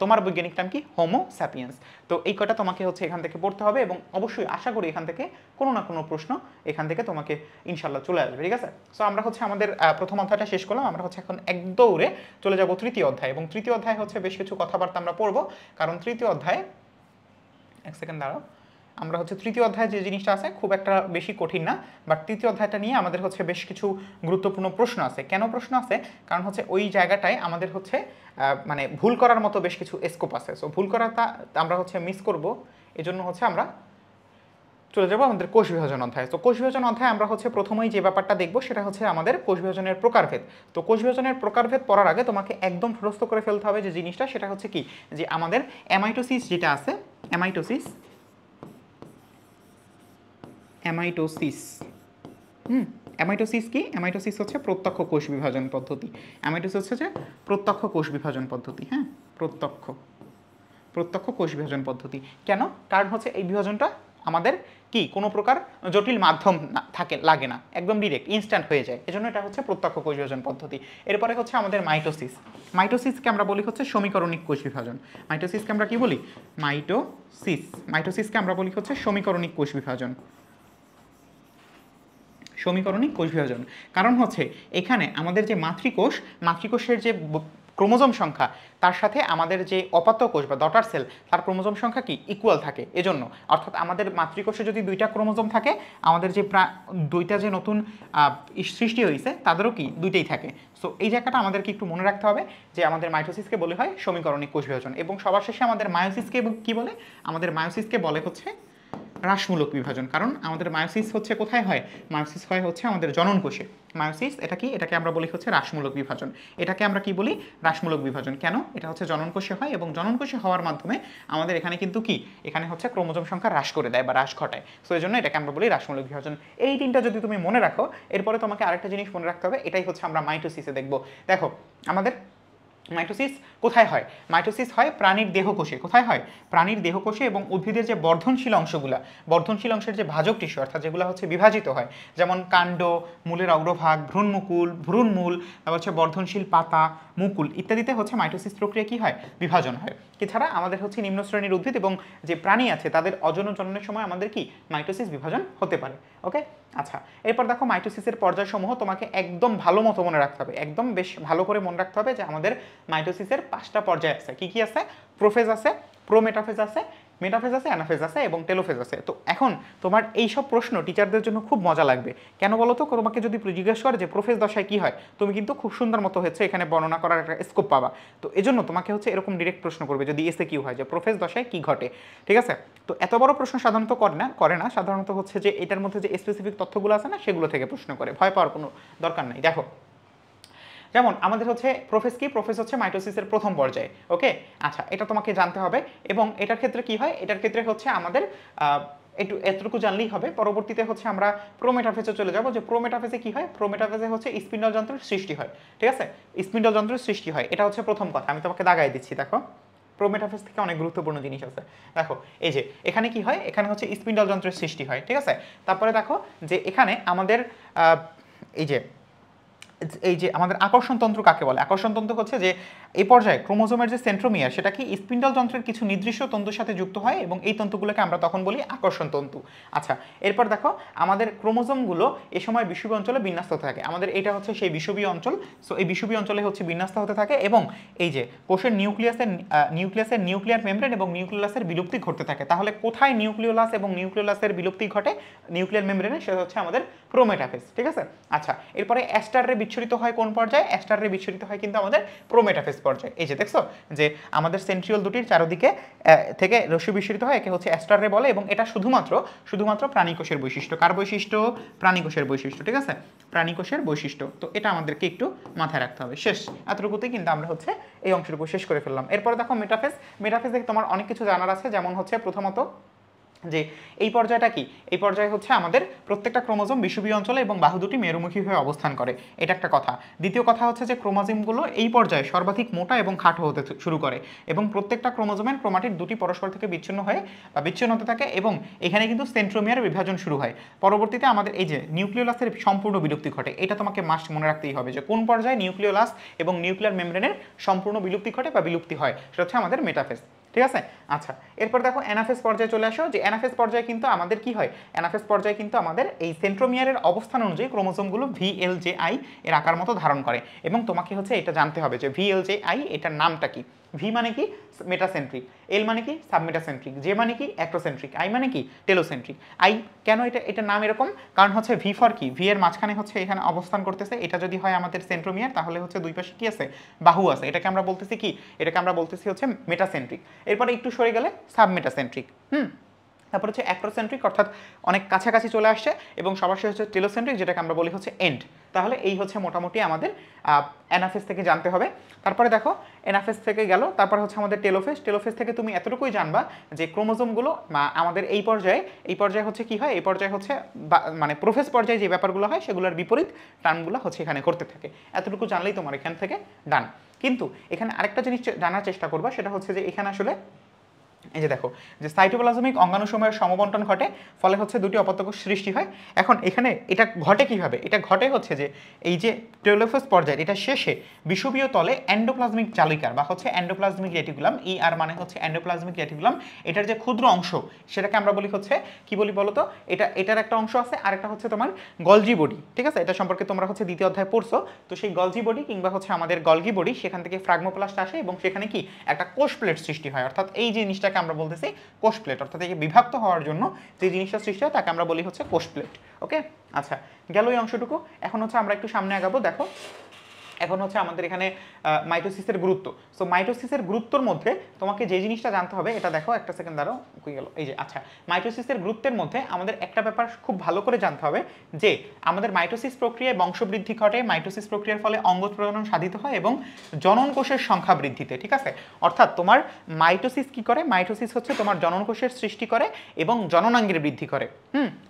তোমার বৈজ্ঞানিক নাম কি, হোমো স্যাপিয়েন্স। তো এই কটা তোমাকে হচ্ছে এখান থেকে পড়তে হবে এবং অবশ্যই আশা করি এখান থেকে কোনো না কোনো প্রশ্ন এখান থেকে তোমাকে ইনশাল্লাহ চলে আসবে, ঠিক আছে। সো আমরা হচ্ছে আমাদের প্রথম অধ্যায়টা শেষ করলাম, আমরা হচ্ছে এখন এক দৌড়ে চলে যাব তৃতীয় অধ্যায়, এবং তৃতীয় অধ্যায় হচ্ছে বেশ কিছু কথাবার্তা আমরা পড়বো, কারণ তৃতীয় অধ্যায়ে, এক সেকেন্ড দাঁড়াও, আমরা হচ্ছে তৃতীয় অধ্যায়ে যে জিনিসটা আছে খুব একটা বেশি কঠিন না, বাট তৃতীয় অধ্যায়টা নিয়ে আমাদের হচ্ছে বেশ কিছু গুরুত্বপূর্ণ প্রশ্ন আছে। কেন প্রশ্ন আছে? কারণ হচ্ছে ওই জায়গাটায় আমাদের হচ্ছে মানে ভুল করার মতো বেশ কিছু স্কোপ আছে। সো ভুল করাটা আমরা হচ্ছে মিস করব, এজন্য হচ্ছে আমরা চলে যাবো আমাদের কোষ বিভাজন অধ্যায়। তো কোষ বিভাজন অধ্যায়ে আমরা হচ্ছে প্রথমেই যে ব্যাপারটা দেখবো সেটা হচ্ছে আমাদের কোষ বিভাজনের প্রকারভেদ। তো কোষ বিভাজনের প্রকারভেদ পড়ার আগে তোমাকে একদম প্রস্তুত করে ফেলতে হবে যে জিনিসটা, সেটা হচ্ছে কি, যে আমাদের অ্যামাইটোসিস যেটা আছে, অ্যামাইটোসিস অ্যামাইটোসিস কি, অ্যামাইটোসিস হচ্ছে প্রত্যক্ষ কোষ বিভাজন পদ্ধতি। অ্যামাইটোসিস হচ্ছে প্রত্যক্ষ কোষ বিভাজন পদ্ধতি, হ্যাঁ, প্রত্যক্ষ কোষ বিভাজন পদ্ধতি। কেন? কারণ হচ্ছে এই বিভাজনটা আমাদের কি কোনো প্রকার জটিল মাধ্যম লাগে না, একদম ডিরেক্ট ইনস্ট্যান্ট হয়ে যায়, এজন্য এটা হচ্ছে প্রত্যক্ষ কোষ বিভাজন পদ্ধতি। এরপরে হচ্ছে আমাদের মাইটোসিস। মাইটোসিসকে আমরা বলি হচ্ছে সমীকরণিক কোষ বিভাজন। মাইটোসিসকে আমরা কি বলি, মাইটোসিসকে আমরা বলি হচ্ছে সমীকরণিক কোষ বিভাজন, সমীকরণিক কোষ বিভাজন। কারণ হচ্ছে এখানে আমাদের যে মাতৃকোষের যে ক্রোমোজোম সংখ্যা, তার সাথে আমাদের যে অপাত্য কোষ বা ডটার সেল, তার ক্রোমোজোম সংখ্যা কি ইকুয়াল থাকে, এজন্য। অর্থাৎ আমাদের মাতৃকোষে যদি দুইটা ক্রোমোজোম থাকে, আমাদের যে দুইটা যে নতুন সৃষ্টি হয়েছে তাদেরও কি দুইটাই থাকে। সো এই জায়গাটা আমাদেরকে একটু মনে রাখতে হবে যে আমাদের মাইটোসিসকে বলে হয় সমীকরণিক কোষ বিভাজন। এবং সবার শেষে আমাদের মায়োসিসকে কি বলে, আমাদের মায়োসিসকে বলে হচ্ছে হ্রাসমূলক বিভাজন। কারণ আমাদের মায়োসিস হচ্ছে কোথায় হয়, মায়োসিস হয় হচ্ছে আমাদের জনন কোষে। মায়োসিস এটা কি, এটাকে আমরা বলি হচ্ছে হ্রাসমূলক বিভাজন। এটাকে আমরা কি বলি, হ্রাসমূলক বিভাজন। কেন? এটা হচ্ছে জনন কোষে হয়, এবং জনন কোষে হওয়ার মাধ্যমে আমাদের এখানে কিন্তু কি, এখানে হচ্ছে ক্রোমোজোম সংখ্যা হ্রাস করে দেয় বা হ্রাস ঘটায়। সো এই জন্য এটাকে আমরা বলি হ্রাসমূলক বিভাজন। এই তিনটা যদি তুমি মনে রাখো, এরপরে তোমাকে আরেকটা জিনিস মনে রাখতে হবে, এটাই হচ্ছে আমরা মাইটোসিসে দেখবো। দেখো আমাদের মাইটোসিস কোথায় হয়, মাইটোসিস হয় প্রাণীর দেহকোষে। কোথায় হয়, প্রাণীর দেহকোষে, এবং উদ্ভিদের যে বর্ধনশীল অংশগুলা, বর্ধনশীল অংশের যে ভাজক টিস্যু, অর্থাৎ যেগুলো হচ্ছে বিভাজিত হয়, যেমন কাণ্ড, মূলের অগ্রভাগ, ভ্রূণমূল, তারপর হচ্ছে বর্ধনশীল পাতা, মুকুল ইত্যাদিতে হচ্ছে মাইটোসিস প্রক্রিয়া কি হয়, বিভাজন হয়। এছাড়া আমাদের হচ্ছে নিম্ন শ্রেণীর উদ্ভিদ এবং যে প্রাণী আছে তাদের অযৌন জননের সময় আমাদের কি মাইটোসিস বিভাজন হতে পারে। ওকে, আচ্ছা, এরপর দেখো মাইটোসিসের পর্যায়সমূহ তোমাকে একদম ভালো মতো মনে রাখতে হবে, একদম বেশ ভালো করে মনে রাখতে হবে যে আমাদের মাইটোসিসের 5টা পর্যায় আছে। কি কি আছে? প্রোফেজ আছে, প্রোমেটাফেজ আছে, মেটাফেজ আছে, অ্যানাফেজ আছে এবং টেলোফেজ আছে। তো এখন তোমার এই সব প্রশ্ন টিচারদের জন্য খুব মজা লাগবে। কেন বলো তো? তোমাকে যদি জিজ্ঞেস করে যে প্রোফেজ দশায় কি হয়, তুমি কিন্তু খুব সুন্দর মতো হচ্ছে এখানে বর্ণনা করার একটা স্কোপ পাবা। তো এজন্য তোমাকে হচ্ছে এরকম ডিরেক্ট প্রশ্ন করবে যদি এসে কিউ হয় যে প্রোফেজ দশায় কি ঘটে, ঠিক আছে। তো এত বড় প্রশ্ন সাধারণত করে না, সাধারণত হচ্ছে যে এটার মধ্যে যে স্পেসিফিক তথ্যগুলো আছে না, সেগুলো থেকে প্রশ্ন করে, ভয় পাওয়ার কোনো দরকার নাই। দেখো যেমন আমাদের হচ্ছে প্রোফেজ কি, প্রোফেজ হচ্ছে মাইটোসিসের প্রথম পর্যায়ে। ওকে, আচ্ছা, এটা তোমাকে জানতে হবে। এবং এটার ক্ষেত্রে কি হয়, এটার ক্ষেত্রে হচ্ছে আমাদের একটু এতটুকু জানলেই হবে। পরবর্তীতে হচ্ছে আমরা প্রোমেটাফেজে চলে যাব, যে প্রোমেটাফেজে কি হয়, প্রোমেটাফেজে হচ্ছে স্পিন্ডল যন্ত্রের সৃষ্টি হয়, ঠিক আছে, স্পিন্ডল যন্ত্রের সৃষ্টি হয়, এটা হচ্ছে প্রথম কথা। আমি তোমাকে দাগাই দিচ্ছি, দেখো প্রোমেটাফেজ থেকে অনেক গুরুত্বপূর্ণ জিনিস আছে। দেখো এই যে এখানে কি হয়, এখানে হচ্ছে স্পিন্ডল যন্ত্রের সৃষ্টি হয়, ঠিক আছে। তারপরে দেখো যে এখানে আমাদের এই যে আমাদের আকর্ষণ তন্ত্র কাকে বলে, আকর্ষণ তন্ত্র হচ্ছে যে এই পর্যায়ে ক্রোমোজোমের যে সেন্ট্রোমিয়ার, সেটা কি স্পিন্ডল যন্ত্রের কিছু নির্দিষ্ট তন্তুর সাথে যুক্ত হয়, এবং এই তন্তুগুলোকে আমরা তখন বলি আকর্ষণ তন্তু। আচ্ছা, এরপর দেখো আমাদের ক্রোমোজোমগুলো এ সময় বিষুবীয় অঞ্চলে বিন্যস্ত থাকে। আমাদের এটা হচ্ছে সেই বিষুবীয় অঞ্চল। সো এই বিষুবীয় অঞ্চলে হচ্ছে বিন্যস্ত হতে থাকে, এবং এই যে কোষের নিউক্লিয়াসের নিউক্লিয়ার মেমব্রেন এবং নিউক্লিয়াসের বিলুপ্তি ঘটতে থাকে। তাহলে কোথায় নিউক্লিওলাস এবং নিউক্লিওলাসের বিলুপ্তি ঘটে, নিউক্লিয়ার মেমব্রেনে, সেটা হচ্ছে আমাদের প্রোমেটাফেজ, ঠিক আছে। আচ্ছা, এরপরে অ্যাস্টার রে বিচ্ছুরিত হয় কোন পর্যায়ে, অ্যাস্টার রে বিচ্ছুরিত হয় কিন্তু আমাদের প্রোমেটাফেজ অ্যানাফেজ পর্যায়। এই যে দেখছো যে আমাদের সেন্ট্রিওল দুটির চারদিকে থেকে রশ্মি বিস্ফোরিত হয়, একে হচ্ছে অ্যাস্টার রে বলে, এবং এটা শুধুমাত্র প্রাণীকোষের বৈশিষ্ট্য। কার বৈশিষ্ট্য? প্রাণীকোষের বৈশিষ্ট্য, ঠিক আছে, প্রাণীকোষের বৈশিষ্ট্য। তো এটা আমাদেরকে একটু মাথায় রাখতে হবে। শেষ, এতটুকুতেই কিন্তু আমরা হচ্ছে এই অংশটুকু শেষ করে ফেললাম। এরপরে দেখো মেটাফেজ। মেটাফেজ দেখে তোমার অনেক কিছু জানার আছে, যেমন হচ্ছে প্রথমত যে এই পর্যায়টা কি, এই পর্যায়ে হচ্ছে আমাদের প্রত্যেকটা ক্রোমোজোম বিষুবীয় অঞ্চলে এবং বাহু দুটি মেরুমুখী হয়ে অবস্থান করে, এটা একটা কথা। দ্বিতীয় কথা হচ্ছে যে ক্রোমোজোমগুলো এই পর্যায়ে সর্বাধিক মোটা এবং খাটো হতে শুরু করে, এবং প্রত্যেকটা ক্রোমোজোমের ক্রোমাটিড দুটি পরস্পর থেকে বিচ্ছিন্ন হতে থাকে, এবং এখানে কিন্তু সেন্ট্রোমিয়ার বিভাজন শুরু হয়। পরবর্তীতে আমাদের এই যে নিউক্লিওলাসের সম্পূর্ণ বিলুপ্তি ঘটে, এটা তোমাকে মাস্ট মনে রাখতেই হবে যে কোন পর্যায়ে নিউক্লিওলাস এবং নিউক্লিয়ার মেমব্রেনের সম্পূর্ণ বিলুপ্তি ঘটে বা বিলুপ্তি হয়, সেটা হচ্ছে আমাদের মেটাফেজ, ঠিক আছে। আচ্ছা, এরপর দেখো অ্যানাফেজ পর্যায়ে চলে আসো, যে অ্যানাফেজ পর্যায়ে কিন্তু আমাদের কি হয়, অ্যানাফেজ পর্যায়ে কিন্তু আমাদের এই সেন্ট্রোমিয়ারের অবস্থান অনুযায়ী ক্রোমোজোমগুলো VLJI এর আকার মতো ধারণ করে, এবং তোমাকে হচ্ছে এটা জানতে হবে যে VLJI এটার নামটা কি। ভি মানে কি? মেটাসেন্ট্রিক। এল মানে কি? সাবমেটাসেন্ট্রিক। জে মানে কি? অ্যাক্রোসেন্ট্রিক। আই মানে কি? টেলোসেন্ট্রিক। আই কেন এটার নাম এরকম? কারণ হচ্ছে ভি ফর কি, ভি এর মাঝখানে হচ্ছে এখানে অবস্থান করতেছে, এটা যদি হয় আমাদের সেন্ট্রোমিয়ার, তাহলে হচ্ছে দুই পাশে কি আছে? বাহু আছে। এটাকে আমরা বলতেছি কি? এটাকে আমরা বলতেছি হচ্ছে মেটাসেন্ট্রিক। এরপরে একটু সরে গেলে সাবমেটাসেন্ট্রিক। তারপর হচ্ছে অ্যাক্রোসেন্ট্রিক, অর্থাৎ অনেক কাছাকাছি চলে আসছে, এবং সবার শেষে হচ্ছে টেলোসেন্ট্রিক, যেটাকে আমরা বলি হচ্ছে এন্ড। তাহলে এই হচ্ছে মোটামুটি আমাদের অ্যানাফেজ থেকে জানতে হবে। তারপরে দেখো অ্যানাফেজ থেকে গেল, তারপর হচ্ছে আমাদের টেলোফেজ। টেলোফেজ থেকে তুমি এতটুকুই জানবা যে ক্রোমোজোমগুলো আমাদের এই পর্যায়ে হচ্ছে কি হয়, এই পর্যায়ে হচ্ছে মানে প্রোফেজ পর্যায়ে যে ব্যাপারগুলো হয় সেগুলোর বিপরীত টার্মগুলো হচ্ছে এখানে করতে থাকে। এতটুকু জানলেই তোমার এখান থেকে ডান। কিন্তু এখানে আরেকটা জিনিস জানার চেষ্টা করবা, সেটা হচ্ছে যে এখানে আসলে এই যে দেখো যে সাইটোপ্লাজমিক অঙ্গাণুসমূহের সমবন্টন ঘটে, ফলে হচ্ছে দুটি অপত্যকোষ সৃষ্টি হয়। এখন এখানে এটা ঘটে কিভাবে? এটা ঘটে হচ্ছে যে এই যে টেলোফেজ পর্যায়ে এটা শেষে বিষুবীয় তলে এন্ডোপ্লাজমিক জালিকার বা হচ্ছে এন্ডোপ্লাজমিক রেটিকুলাম, ER মানে হচ্ছে এন্ডোপ্লাজমিক রেটিকুলাম, এটার যে ক্ষুদ্র অংশ সেটাকে আমরা বলি হচ্ছে কি বলি বলো তো, এটার একটা অংশ আছে, আরেকটা হচ্ছে তোমার গলজি বডি, ঠিক আছে। এটা সম্পর্কে তোমরা হচ্ছে দ্বিতীয় অধ্যায় পড়ছো। তো সেই গলজি বডি কিংবা হচ্ছে আমাদের গলগি বডি, সেখান থেকে ফ্রাগমোপ্লাস্ট আসে, এবং সেখানে কি একটা কোষ প্লেট সৃষ্টি হয়, অর্থাৎ এই জিনিসটাকে আমরা বলতেছি কোষ প্লেট, অর্থাৎ এই বিভক্ত হওয়ার জন্য যে জিনিসটা সৃষ্টি হয় তাকে আমরা বলি হচ্ছে কোষ প্লেট। ওকে, আচ্ছা, গেল এই অংশটুকু। এখন হচ্ছে আমরা একটু সামনে আগাবো। দেখো এখন হচ্ছে আমাদের এখানে মাইটোসিসের গুরুত্ব। সো মাইটোসিসের গুরুত্বর মধ্যে তোমাকে যে জিনিসটা জানতে হবে, এটা দেখো একটা সেকেন্ড দাঁড়াও, কই গেল, এই যে আচ্ছা, মাইটোসিসের গুরুত্বের মধ্যে আমাদের একটা ব্যাপার খুব ভালো করে জানতে হবে, যে আমাদের মাইটোসিস প্রক্রিয়ায় বংশবৃদ্ধি ঘটে, মাইটোসিস প্রক্রিয়ার ফলে অঙ্গ প্রজনন সাধিত হয় এবং জনন কোষের সংখ্যা বৃদ্ধিতে, ঠিক আছে। অর্থাৎ তোমার মাইটোসিস কি করে? মাইটোসিস হচ্ছে তোমার জনন কোষের সৃষ্টি করে এবং জননাঙ্গের বৃদ্ধি করে।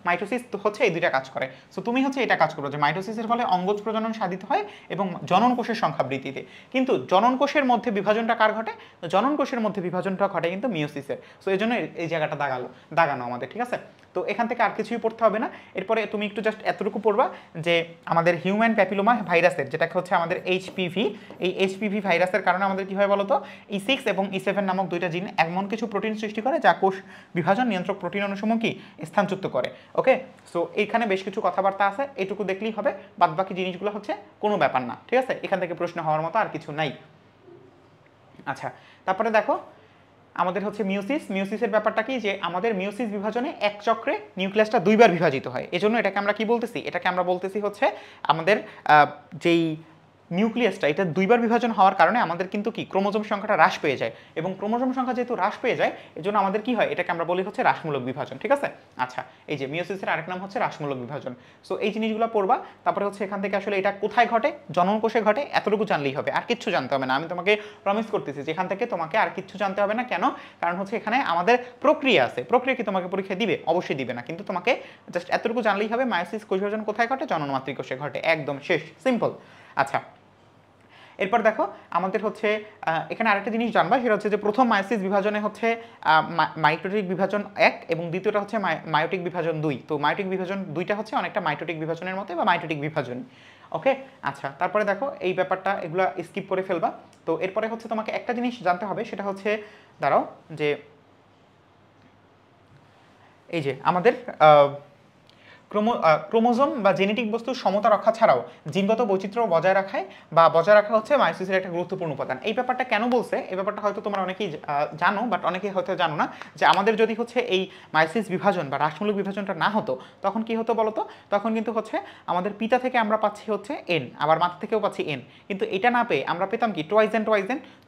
মাইটোসিস হচ্ছে এই দুইটা কাজ করে। সো তুমি হচ্ছে এটা কাজ করো যে মাইটোসিসের ফলে অঙ্গজ প্রজনন সাধিত হয় এবং জনন কোষের সংখ্যা বৃদ্ধিতে। কিন্তু জনন কোষের মধ্যে বিভাজনটা কার ঘটে? জনন কোষের মধ্যে বিভাজনটা ঘটে কিন্তু মিওসিসের। সো এই জন্য এই জায়গাটা দাগানো আমাদের, ঠিক আছে। তো এখান থেকে আর কিছুই পড়তে হবে না। এরপরে তুমি একটু জাস্ট এতটুকু পড়বা যে আমাদের হিউম্যান প্যাপিলোমা ভাইরাসের, যেটাকে হচ্ছে আমাদের HPV, এই HPV ভাইরাসের কারণে আমাদের কি হয় বলতো, E6 এবং E7 নামক দুইটা জিন এমন কিছু প্রোটিন সৃষ্টি করে যা কোষ বিভাজন নিয়ন্ত্রক প্রোটিন অনুসমূহ কি স্থানচ্যুত করে। ওকে, সো এইখানে বেশ কিছু কথাবার্তা আছে, এইটুকু দেখলেই হবে, বাদ বাকি জিনিসগুলো হচ্ছে কোনো ব্যাপার না, ঠিক আছে। এখান থেকে প্রশ্ন হওয়ার মতো আর কিছু নাই। আচ্ছা, তারপরে দেখো আমাদের হচ্ছে মিওসিসের ব্যাপারটা কি, যে আমাদের মিওসিস বিভাজনে এক চক্রে নিউক্লিয়াসটা দুইবার বিভাজিত হয়। এজন্য এটাকে আমরা কি বলতেছি? এটাকে আমরা বলতেছি হচ্ছে আমাদের যেই নিউক্লিয়াসটা এটা দুইবার বিভাজন হওয়ার কারণে আমাদের কিন্তু কি ক্রোমোজোম সংখ্যাটা হ্রাস পেয়ে যায়, এবং ক্রোমোজোম সংখ্যা যেহেতু হ্রাস পেয়ে যায় এজন্য আমাদের কি হয়, এটাকে আমরা বলি হচ্ছে হ্রাসমূলক বিভাজন, ঠিক আছে। আচ্ছা, এই যে মিওসিসের আরেক নাম হচ্ছে হ্রাসমূলক বিভাজন। সো এই জিনিসগুলো পড়বা। তারপরে হচ্ছে এখান থেকে আসলে এটা কোথায় ঘটে, জনন কোষে ঘটে, এতটুকু জানলেই হবে, আর কিচ্ছু জানতে হবে না। আমি তোমাকে প্রমিস করতেছি যে এখান থেকে তোমাকে আর কিচ্ছু জানতে হবে না। কেন? কারণ হচ্ছে এখানে আমাদের প্রক্রিয়া আছে। প্রক্রিয়া কি তোমাকে পরীক্ষা দিবে? অবশ্যই দিবে না, কিন্তু তোমাকে জাস্ট এতটুকু জানলেই হবে মায়োসিস কোষ বিভাজন কোথায় ঘটে, জনন মাতৃকোষে ঘটে, একদম শেষ, সিম্পল। আচ্ছা, এরপর দেখো আমাদের হচ্ছে এখানে আরেকটা জিনিস জানবা, সেটা হচ্ছে যে প্রথম মায়োসিস বিভাজনে হচ্ছে মাইটোটিক বিভাজন 1 এবং দ্বিতীয়টা হচ্ছে মায়োটিক বিভাজন 2। তো মায়োটিক বিভাজন 2টা হচ্ছে অনেকটা মাইটোটিক বিভাজনের মতো বা মাইটোটিক বিভাজন। ওকে, আচ্ছা, তারপরে দেখো এই ব্যাপারটা এগুলো স্কিপ করে ফেলবা। তো এরপরে হচ্ছে তোমাকে একটা জিনিস জানতে হবে, সেটা হচ্ছে দাঁড়াও, যে এই যে আমাদের ক্রোমোজোম বা জেনেটিক বস্তুর সমতা রক্ষা ছাড়াও জিনগত বৈচিত্র্য বজায় রাখায় বা বজায় রাখা হচ্ছে মায়োসিসের একটা গুরুত্বপূর্ণ উপাদান। এই ব্যাপারটা কেন বলছে, এই ব্যাপারটা হয়তো তোমরা অনেকেই জানো, বাট অনেকেই হয়তো জানো না যে আমাদের যদি হচ্ছে এই মায়োসিস বিভাজন বা রাসমূলক বিভাজনটা না হতো তখন কি হতো বলতো, তখন কিন্তু হচ্ছে আমাদের পিতা থেকে আমরা পাচ্ছি হচ্ছে এন, আবার মাতা থেকেও পাচ্ছি এন, কিন্তু এটা না পেয়ে আমরা পেতাম কি টোয়াইজেন,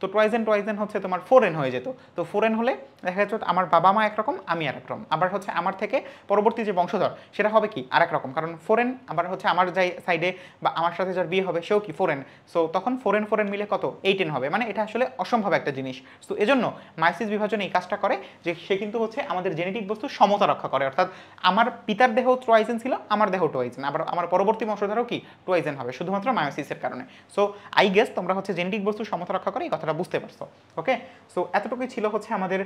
তো টোয়াইজেন হচ্ছে তোমার 4n হয়ে যেত। তো 4n হলে দেখা যাচ্ছে আমার বাবা মা একরকম, আমি আর একরকম, আবার হচ্ছে আমার থেকে পরবর্তী যে বংশধর সেটা হবে কি আর এক রকম, কারণ 4n আবার হচ্ছে আমার যাই সাইডে বা আমার সাথে যার বিয়ে হবে সেও কি 4n, সো তখন 4n মিলে কত 8n হবে, মানে এটা আসলে অসম্ভব একটা জিনিস। তো এজন্য মায়োসিস বিভাজন এই কাজটা করে যে সে কিন্তু হচ্ছে আমাদের জেনেটিক বস্তুর সমতা রক্ষা করে, অর্থাৎ আমার পিতার দেহ টোয়াইজেন ছিল, আমার দেহ টোয়াইজেন, আবার আমার পরবর্তী বংশধরও কি টোয়াইজেন হবে, শুধুমাত্র মায়োসিসের কারণে। সো আই গেস তোমরা হচ্ছে জেনেটিক বস্তুর সমতা রক্ষা করে এই কথাটা বুঝতে পারছো। ওকে, সো এতটুকুই ছিল হচ্ছে আমাদের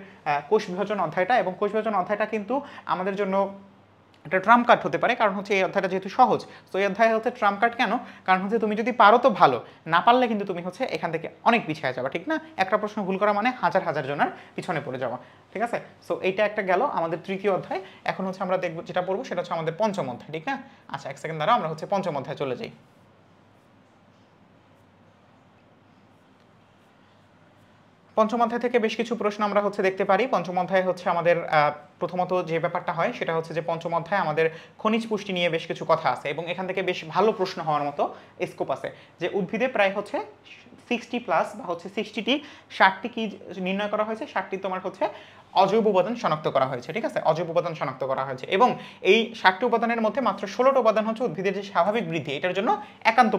কোষ বিভাজন অধ্যায়টা, এবং কোষ বিভাজন অধ্যায়টা কিন্তু আমাদের জন্য একটা ট্রাম্প কার্ড হতে পারে, কারণ হচ্ছে এই অধ্যায়টা যেহেতু সহজ, তো এই অধ্যায় হচ্ছে ট্রাম্প কার্ড কেন, কারণ হচ্ছে তুমি যদি পারো তো ভালো, না পারলে কিন্তু তুমি হচ্ছে এখান থেকে অনেক পিছিয়ে যাবে, ঠিক না? একটা প্রশ্ন ভুল করা মানে হাজার হাজার জনের পিছনে পড়ে যাওয়া, ঠিক আছে? সো এইটা একটা গেল আমাদের তৃতীয় অধ্যায়। এখন হচ্ছে আমরা দেখবো যেটা পড়বো সেটা হচ্ছে আমাদের পঞ্চম অধ্যায়, ঠিক না? আচ্ছা, এক সেকেন্ড দ্বারা আমরা হচ্ছে পঞ্চম অধ্যায় চলে যাই। পঞ্চম অধ্যায় থেকে বেশ কিছু প্রশ্ন আমরা হচ্ছে দেখতে পারি। পঞ্চম অধ্যায় হচ্ছে আমাদের প্রথমত যে ব্যাপারটা হয় সেটা হচ্ছে যে পঞ্চম অধ্যায় আমাদের খনিজ পুষ্টি নিয়ে বেশ কিছু কথা আছে, এবং এখান থেকে বেশ ভালো প্রশ্ন হওয়ার মতো স্কোপ আছে, যে উদ্ভিদে প্রায় হচ্ছে 60+ বা হচ্ছে 60টি 60টি কি নির্ণয় করা হয়েছে, 60টি তোমার হচ্ছে অজৈব উপাদান শনাক্ত করা হয়েছে, ঠিক আছে? অজৈব উপাদান শনাক্ত করা হয়েছে, এবং এই 60টি উপাদানের মধ্যে মাত্র 16টা উপাদান হচ্ছে উদ্ভিদের যে স্বাভাবিক বৃদ্ধি এটার জন্য একান্ত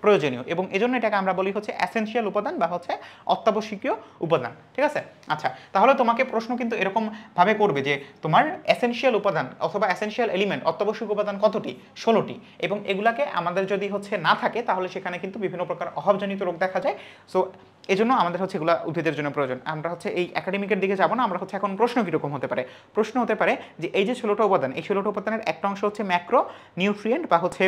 প্রয়োজনীয়, এবং এজন্য এটাকে আমরা বলি হচ্ছে এসেনশিয়াল উপাদান বা হচ্ছে অত্যাবশ্যকীয় উপাদান, ঠিক আছে? আচ্ছা, তাহলে তোমাকে প্রশ্ন কিন্তু এরকম ভাবে করবে যে তোমার এসেনশিয়াল উপাদান অথবা এসেনশিয়াল এলিমেন্ট অত্যাবশ্যক উপাদান কতটি? 16টি, এবং এগুলাকে আমাদের যদি হচ্ছে না থাকে তাহলে সেখানে কিন্তু বিভিন্ন প্রকার অভাবজনিত রোগ দেখা যায়। সো এজন্য আমাদের হচ্ছে এগুলো উদ্ভিদের জন্য প্রয়োজন। আমরা হচ্ছে এই একাডেমিকের দিকে যাব না, আমরা হচ্ছে এখন প্রশ্ন কীরকম হতে পারে, প্রশ্ন হতে পারে যে এই যে 16টা উপাদান, এই 16টা উপাদানের একটা অংশ হচ্ছে ম্যাক্রো নিউট্রিয়েন্ট বা হচ্ছে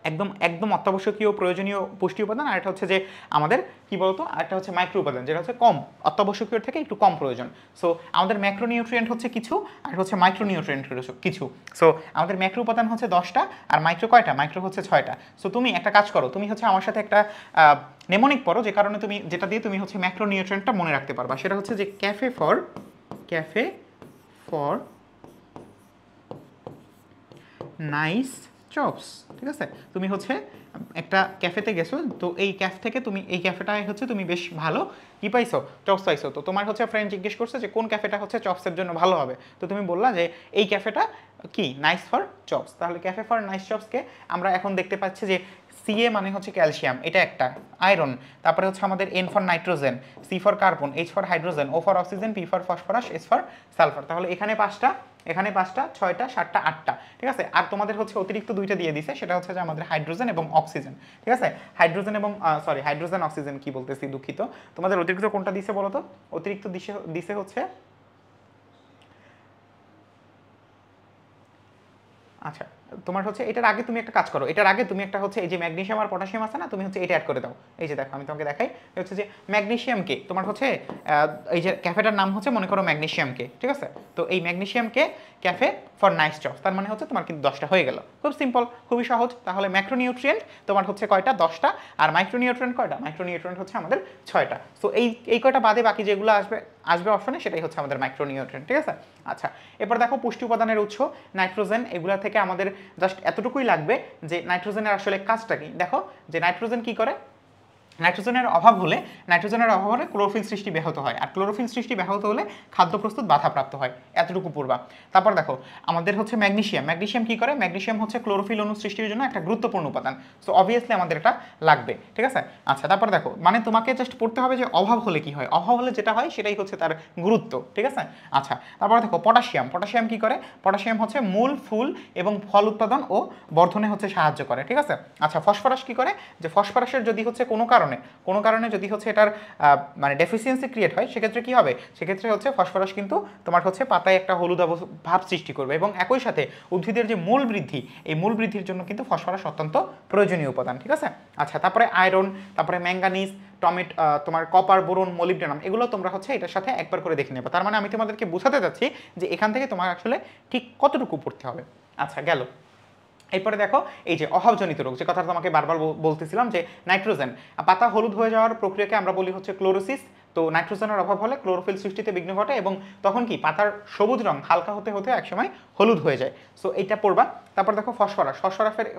একদম একদম অত্যাবশ্যকীয় প্রয়োজনীয় পুষ্টি উপাদান, আর এটা হচ্ছে যে আমাদের কি বলতো একটা হচ্ছে মাইক্রো উপাদান যেটা হচ্ছে কম অত্যাবশ্যকীয় থেকে একটু কম প্রয়োজন। সো আমাদের ম্যাক্রো নিউট্রিয়েন্ট হচ্ছে কিছু, আর হচ্ছে মাইক্রো নিউট্রিয়েন্ট কিছু। সো আমাদের ম্যাক্রো উপাদান হচ্ছে 10টা, আর মাইক্রো কয়টা? মাইক্রো হচ্ছে 6টা। সো তুমি একটা কাজ করো, তুমি হচ্ছে আমার সাথে একটা নেমোনিক পড়ো, যে কারণে তুমি যেটা দিয়ে তুমি হচ্ছে ম্যাক্রো নিউট্রিয়েন্টটা মনে রাখতে পারবা, সেটা হচ্ছে যে ক্যাফে ফর নাইস চপস, ঠিক আছে? তুমি হচ্ছে একটা ক্যাফেতে গেছো, তো এই ক্যাফ থেকে তুমি এই ক্যাফেটায় হচ্ছে তুমি বেশ ভালো কি পাইছো? চপস পাইছো। তো তোমার হচ্ছে ফ্রেন্ড জিজ্ঞেস করছে যে কোন ক্যাফেটা হচ্ছে চপসের জন্য ভালো হবে, তো তুমি বললা যে এই ক্যাফেটা কি নাইস ফর চপস। তাহলে ক্যাফে ফর নাইস চপসকে আমরা এখন দেখতে পাচ্ছি যে সিএ মানে হচ্ছে ক্যালসিয়াম, এটা একটা আয়রন, তারপরে হচ্ছে আমাদের N for nitrogen, C for carbon, H for hydrogen, O for oxygen, P for phosphorus, S for sulphur. তাহলে এখানে 5টা, এখানে 5টা, 6টা, 7টা, 8টা, ঠিক আছে? আর তোমাদের হচ্ছে অতিরিক্ত 2টা দিয়ে দিছে, সেটা হচ্ছে যে আমাদের হাইড্রোজেন এবং অক্সিজেন, ঠিক আছে? হাইড্রোজেন এবং হাইড্রোজেন অক্সিজেন কি বলতেছি, দুঃখিত। তোমাদের অতিরিক্ত কোনটা দিছে বলো তো? অতিরিক্ত দিছে হচ্ছে, আচ্ছা তোমার হচ্ছে এটার আগে তুমি একটা কাজ করো, এটার আগে তুমি একটা হচ্ছে এই যে ম্যাগনেসিয়াম আর পটাশিয়াম আছে না, তুমি হচ্ছে এটা অ্যাড করে দাও। এই যে দেখো আমি তোমাকে দেখাই, হচ্ছে যে ম্যাগনেসিয়ামকে তোমার হচ্ছে এই যে ক্যাফেটার নাম হচ্ছে মনে করো ম্যাগনেসিয়ামকে, ঠিক আছে? তো এই ম্যাগনেসিয়ামকে ক্যাফে ফর নাইস চপস, তার মানে হচ্ছে তোমার কিন্তু 10টা হয়ে গেল। খুব সিম্পল, খুবই সহজ। তাহলে ম্যাক্রোনিউট্রিয়েন্ট তোমার হচ্ছে কয়টা? 10টা। আর মাইক্রোনিউট্রিয়েন্ট কয়টা? মাইক্রোনিউট্রিয়েন্ট হচ্ছে আমাদের 6টা। সো এই কয়টা বাদে বাকি যেগুলো আসবে অপশনে, সেটাই হচ্ছে আমাদের মাইক্রোনিউট্রিয়েন্ট, ঠিক আছে? আচ্ছা, এরপর দেখো পুষ্টি উপাদানের উৎস নাইট্রোজেন, এগুলা থেকে আমাদের জাস্ট এতটুকুই লাগবে যে নাইট্রোজেনের আসলে কাজটা কি। দেখো যে নাইট্রোজেন কি করে, নাইট্রোজেনের অভাব হলে ক্লোরোফিল সৃষ্টি ব্যাহত হয়, আর ক্লোরোফিল সৃষ্টি ব্যাহত হলে খাদ্য প্রস্তুত বাধাপ্রাপ্ত হয়, এতটুকু পূর্বা। তারপর দেখো আমাদের হচ্ছে ম্যাগনেসিয়াম কি করে? ম্যাগনেসিয়াম হচ্ছে ক্লোরোফিল অণু সৃষ্টির জন্য একটা গুরুত্বপূর্ণ উপাদান, সো অবভিয়াসলি আমাদের এটা লাগবে, ঠিক আছে? আচ্ছা, তারপর দেখো মানে তোমাকে জাস্ট পড়তে হবে যে অভাব হলে কি হয়, অভাব হলে যেটা হয় সেটাই হচ্ছে তার গুরুত্ব, ঠিক আছে? আচ্ছা, তারপর দেখো পটাশিয়াম কি করে? পটাশিয়াম হচ্ছে মূল, ফুল এবং ফল উৎপাদন ও বর্ধনে হচ্ছে সাহায্য করে, ঠিক আছে? আচ্ছা, ফসফরাস কি করে? যে ফসফরাসের যদি হচ্ছে কোনো কারণে যদি হচ্ছে এটার মানে ডেফিসিয়েন্সি ক্রিয়েট হয়, সেক্ষেত্রে কি হবে? সেক্ষেত্রে হচ্ছে ফসফরাস কিন্তু তোমার হচ্ছে পাতায় একটা হলুদ ভাব সৃষ্টি করবে, এবং একই সাথে উদ্ভিদের যে মূল বৃদ্ধি, এই মূল বৃদ্ধির জন্য কিন্তু ফসফরাস অত্যন্ত প্রয়োজনীয় উপাদান, ঠিক আছে? আচ্ছা, তারপরে আয়রন, তারপরে ম্যাঙ্গানিজ, তোমার কপার, বোরন, মলিবডেনাম, এগুলো তোমরা হচ্ছে এটার সাথে একবার করে দেখে নেবে। তার মানে আমি তোমাদেরকে বোঝাতে যাচ্ছি যে এখান থেকে তোমার আসলে ঠিক কতটুকু পড়তে হবে। আচ্ছা গেল। এরপরে দেখো এই যে অভাবজনিত রোগ, যে কথাটা তোমাকে বারবার বলতেছিলাম, যে নাইট্রোজেন, পাতা হলুদ হয়ে যাওয়ার প্রক্রিয়াকে আমরা বলি হচ্ছে ক্লোরোসিস। তো নাইট্রোজেনের অভাব হলে ক্লোরোফিল সৃষ্টিতে বিঘ্ন ঘটে এবং তখন কি পাতার সবুজ রং হালকা হতে হতে একসময় হলুদ হয়ে যায়। সো এইটা পড়বা। তারপর দেখো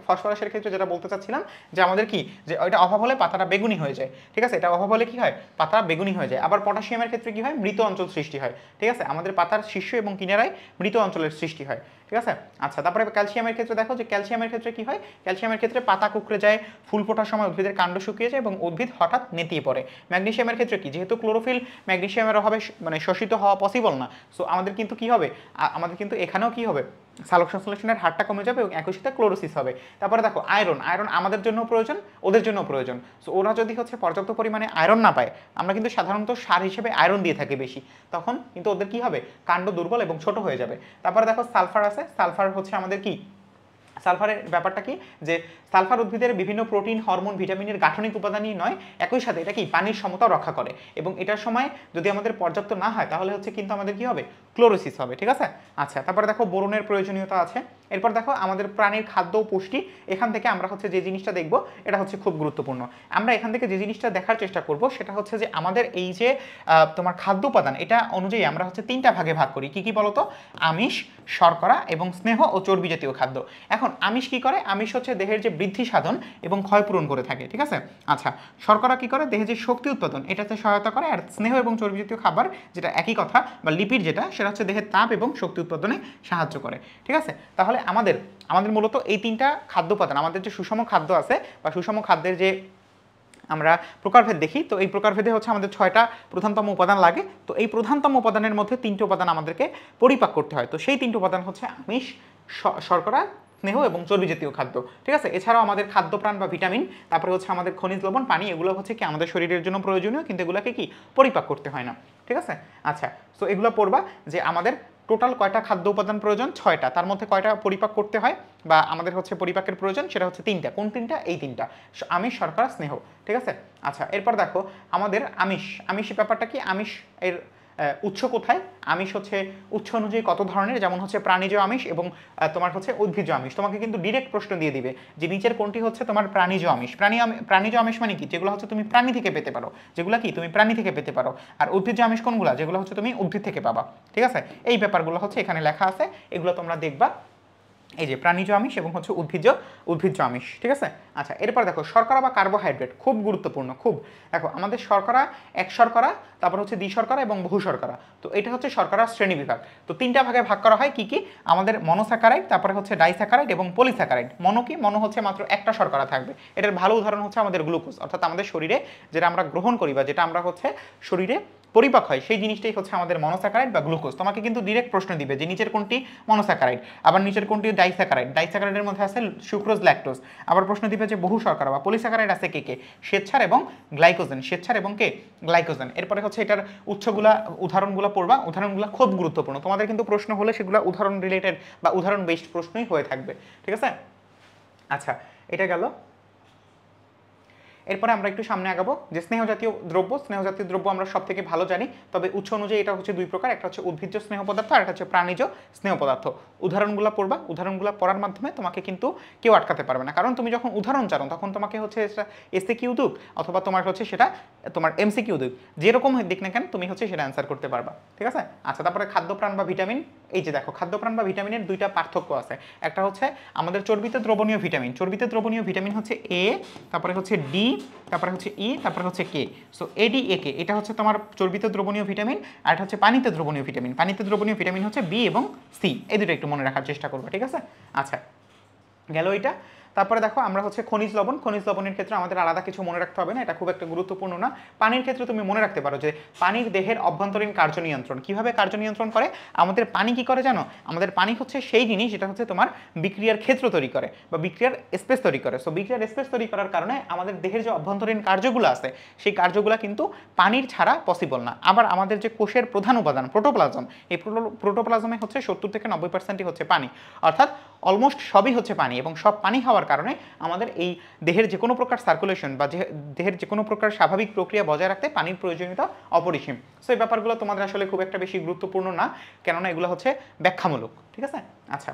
ফসফরাসের ক্ষেত্রে যেটা বলতে চাচ্ছিলাম, যে আমাদের কি, যে ওইটা অভাব হলে পাতাটা বেগুনি হয়ে যায়, ঠিক আছে, এটা অভাব হলে কি হয়, পাতা বেগুনি হয়ে যায়। আবার পটাশিয়ামের ক্ষেত্রে কি হয়, মৃত অঞ্চল সৃষ্টি হয়, ঠিক আছে, আমাদের পাতার শীর্ষ এবং কিনারায় মৃত অঞ্চলের সৃষ্টি হয়, ঠিক আছে। আচ্ছা, তারপরে ক্যালসিয়ামের ক্ষেত্রে দেখো, যে ক্যালসিয়ামের ক্ষেত্রে কি হয়, ক্যালসিয়ামের ক্ষেত্রে পাতা কুঁকড়ে যায়, ফুল ফোটার সময় উদ্ভিদের কাণ্ড শুকিয়ে যায় এবং উদ্ভিদ হঠাৎ নেতিয়ে পড়ে। ম্যাগনেসিয়ামের ক্ষেত্রে কি, যেহেতু ক্লোরোফিল ম্যাগনেসিয়ামের অভাবে মানে শোষিত হওয়া পসিবল না, সো আমাদের কিন্তু কি হবে, আমাদের কিন্তু এখানেও কি হবে, সালোক সংশ্লেষণের হারটা কমে যাবে এবং একই সাথে ক্লোরোসিস হবে। তারপরে দেখো আয়রন আমাদের জন্য প্রয়োজন, ওদের জন্য প্রয়োজন। সো ওরা যদি হচ্ছে পর্যাপ্ত পরিমাণে আয়রন না পায়, আমরা কিন্তু সাধারণত সার হিসেবে আয়রন দিয়ে থাকি বেশি, তখন কিন্তু ওদের কি হবে, কাণ্ড দুর্বল এবং ছোট হয়ে যাবে। তারপরে দেখো সালফার আছে, সালফার হচ্ছে আমাদের কি, সালফারের ব্যাপারটা কি, যে সালফার উদ্ভিদের বিভিন্ন প্রোটিন, হরমোন, ভিটামিনের গাঠনিক উপাদানই নয়, একই সাথে এটা কি পানির সমতা রক্ষা করে এবং এটার সময় যদি আমাদের পর্যাপ্ত না হয় তাহলে হচ্ছে কিন্তু আমাদের কি হবে, ক্লোরোসিস হবে, ঠিক আছে। আচ্ছা, তারপরে দেখো বোরনের প্রয়োজনীয়তা আছে। এরপর দেখো আমাদের প্রাণীর খাদ্য ও পুষ্টি, এখান থেকে আমরা হচ্ছে যে জিনিসটা দেখব এটা হচ্ছে খুব গুরুত্বপূর্ণ। আমরা এখান থেকে যে জিনিসটা দেখার চেষ্টা করব সেটা হচ্ছে যে আমাদের এই যে তোমার খাদ্য উপাদান, এটা অনুযায়ী আমরা হচ্ছে তিনটা ভাগে ভাগ করি। কি কি বলতো, আমিষ, শর্করা এবং স্নেহ ও চর্বি জাতীয় খাদ্য। এখন আমিষ কি করে, আমিষ হচ্ছে দেহের যে বৃদ্ধি সাধন এবং ক্ষয়পূরণ করে থাকে, ঠিক আছে। আচ্ছা, শর্করা কি করে, দেহে যে শক্তি উৎপাদন এটাতে সহায়তা করে। আর স্নেহ এবং চর্বি জাতীয় খাবার, যেটা একই কথা, বা লিপিড যেটা, সেটা হচ্ছে দেহের তাপ এবং শক্তি উৎপাদনে সাহায্য করে, ঠিক আছে। তাহলে আমাদের মূলত এই তিনটা খাদ্য উপাদান, আমাদের যে সুষম খাদ্য আছে বা সুষম খাদ্যের যে আমরা প্রকারভেদ দেখি, তো এই প্রকারভেদে হচ্ছে আমাদের 6টা প্রধানতম উপাদান লাগে। তো এই প্রধানতম উপাদানের মধ্যে 3টে উপাদান আমাদেরকে পরিপাক করতে হয়। তো সেই 3টে উপাদান হচ্ছে আমিষ, শর্করা, স্নেহ এবং চর্বি জাতীয় খাদ্য, ঠিক আছে। এছাড়াও আমাদের খাদ্যপ্রাণ বা ভিটামিন, তারপরে হচ্ছে আমাদের খনিজ লবণ, পানি, এগুলো হচ্ছে কি আমাদের শরীরের জন্য প্রয়োজনীয়, কিন্তু এগুলোকে কি পরিপাক করতে হয় না, ঠিক আছে। আচ্ছা, সো এগুলো পড়বা, যে আমাদের টোটাল কয়টা খাদ্য উপাদান প্রয়োজন, 6টা, তার মধ্যে কয়টা পরিপাক করতে হয় বা আমাদের হচ্ছে পরিপাকের প্রয়োজন, সেটা হচ্ছে 3টা। কোন 3টা, এই 3টা, আমিষ, শর্করা, স্নেহ, ঠিক আছে। আচ্ছা, এরপর দেখো আমাদের আমিষ ব্যাপারটা কি, আমিষ এর উৎস কোথায়, আমিষ হচ্ছে উৎস অনুযায়ী কত ধরনের, যেমন হচ্ছে প্রাণীজ আমিষ এবং তোমার হচ্ছে উদ্ভিজ্জ আমিষ। তোমাকে কিন্তু ডিরেক্ট প্রশ্ন দিয়ে দিবে যে নিচের কোনটি হচ্ছে তোমার প্রাণীজ আমিষ। প্রাণীজ আমিষ মানে কি, যেগুলো হচ্ছে তুমি প্রাণী থেকে পেতে পারো, যেগুলো কি তুমি প্রাণী থেকে পেতে পারো। আর উদ্ভিজ্জ আমিষ কোনগুলো, যেগুলো হচ্ছে তুমি উদ্ভিদ থেকে পাবা, ঠিক আছে। এই ব্যাপারগুলো হচ্ছে এখানে লেখা আছে, এগুলো তোমরা দেখবা, এই যে প্রাণীজ আমিষ এবং হচ্ছে উদ্ভিজ্জ আমিষ, ঠিক আছে। আচ্ছা, এরপর দেখো শর্করা বা কার্বোহাইড্রেট, খুব গুরুত্বপূর্ণ, খুব। দেখো আমাদের শর্করা, এক শর্করা, তারপর হচ্ছে দ্বিশর্করা এবং বহু শর্করা। তো এটা হচ্ছে শর্করার শ্রেণী বিভাগ। তো 3টা ভাগে ভাগ করা হয়। কি কি, আমাদের মনোস্যাকারাইড, তারপরে হচ্ছে ডাইস্যাকারাইড এবং পলিস্যাকারাইড। মনো হচ্ছে মাত্র একটা শর্করা থাকবে। এটার ভালো উদাহরণ হচ্ছে আমাদের গ্লুকোজ, অর্থাৎ আমাদের শরীরে যেটা আমরা গ্রহণ করি বা যেটা আমরা হচ্ছে শরীরে পরিপাক হয়, সেই জিনিসটাই হচ্ছে আমাদের মনোস্যাকারাইড বা গ্লুকোজ। তোমাকে কিন্তু ডিরেক্ট প্রশ্ন দিবে যে নিচের কোনটি মনোস্যাকারাইড, আবার নিচের কোনটি ডাইস্যাকারাইডের মধ্যে আছে সুক্রোজ, ল্যাকটোজ। আবার প্রশ্ন দিবে যে বহু শর্করা বা পলিস্যাকারাইড আছে কে কে, শ্বেতসার এবং গ্লাইকোজেন। এরপরে হচ্ছে এটার উদাহরণগুলো পড়বা, উদাহরণগুলো খুব গুরুত্বপূর্ণ। তোমাদের কিন্তু প্রশ্ন হলে সেগুলো উদাহরণ রিলেটেড বা উদাহরণ বেসড প্রশ্নই হয়ে থাকবে, ঠিক আছে। আচ্ছা, এটা গেল। এরপরে আমরা একটু সামনে আগাবো, যে স্নেহ জাতীয় দ্রব্য আমরা সব থেকে ভালো জানি, তবে উৎস অনুযায়ী এটা হচ্ছে 2 প্রকার, একটা হচ্ছে উদ্ভিজ্জ স্নেহ পদার্থ আর একটা হচ্ছে প্রাণীজ স্নেহ পদার্থ। উদাহরণগুলো পড়বা, উদাহরণগুলো পড়ার মাধ্যমে তোমাকে কিন্তু কেউ আটকাতে পারবে না, কারণ তুমি যখন উদাহরণ জানো তখন তোমাকে হচ্ছে এসএকিউ দিক অথবা তোমার হচ্ছে সেটা তোমার এমসিকিউ দিক, যেরকম দিক না কেন তুমি হচ্ছে সেটা অ্যান্সার করতে পারবা, ঠিক আছে। আচ্ছা, তারপরে খাদ্যপ্রাণ বা ভিটামিন, এই যে দেখো খাদ্যপ্রাণ বা ভিটামিনের 2টা পার্থক্য আছে। একটা হচ্ছে আমাদের চর্বিতে দ্রবণীয় ভিটামিন হচ্ছে এ, তারপরে হচ্ছে ডি, তারপরে হচ্ছে ই, তারপরে হচ্ছে কে। সো এডি এ কে, এটা হচ্ছে তোমার চর্বিতে দ্রবণীয় ভিটামিন, আর এটা হচ্ছে পানিতে দ্রবণীয় ভিটামিন হচ্ছে বি এবং সি। এই দুটো একটু মনে রাখার চেষ্টা করবে, ঠিক আছে। আচ্ছা, গেল এটা। তারপরে দেখো আমরা হচ্ছে খনিজ লবণের ক্ষেত্রে আমাদের আলাদা কিছু মনে রাখতে হবে না, এটা খুব একটা গুরুত্বপূর্ণ না। পানির ক্ষেত্রে তুমি মনে রাখতে পারো যে পানির দেহের অভ্যন্তরীণ কার্য নিয়ন্ত্রণ, কিভাবে কার্য নিয়ন্ত্রণ করে। আমাদের পানি কি করে জানো, আমাদের পানি হচ্ছে সেই জিনিস যেটা হচ্ছে তোমার বিক্রিয়ার ক্ষেত্র তৈরি করে বা বিক্রিয়ার স্পেস তৈরি করে। সো বিক্রিয়ার স্পেস তৈরি করার কারণে আমাদের দেহের যে অভ্যন্তরীণ কার্যগুলো আছে সেই কার্যগুলো কিন্তু পানির ছাড়া পসিবল না। আবার আমাদের যে কোষের প্রধান উপাদান প্রোটোপ্লাজম, এই প্রোটোপ্লাজমে হচ্ছে 70 থেকে 90% হচ্ছে পানি, অর্থাৎ অলমোস্ট সবই হচ্ছে পানি, এবং সব পানি হওয়ার কারণে আমাদের এই দেহের যে কোনো প্রকার সার্কুলেশন বা দেহের যে কোনো প্রকার স্বাভাবিক প্রক্রিয়া বজায় রাখতে পানির প্রয়োজনীয়তা অপরিসীম। সো এই ব্যাপারগুলো তোমাদের আসলে খুব একটা বেশি গুরুত্বপূর্ণ না, কেননা এগুলো হচ্ছে ব্যাখ্যামূলক, ঠিক আছে। আচ্ছা,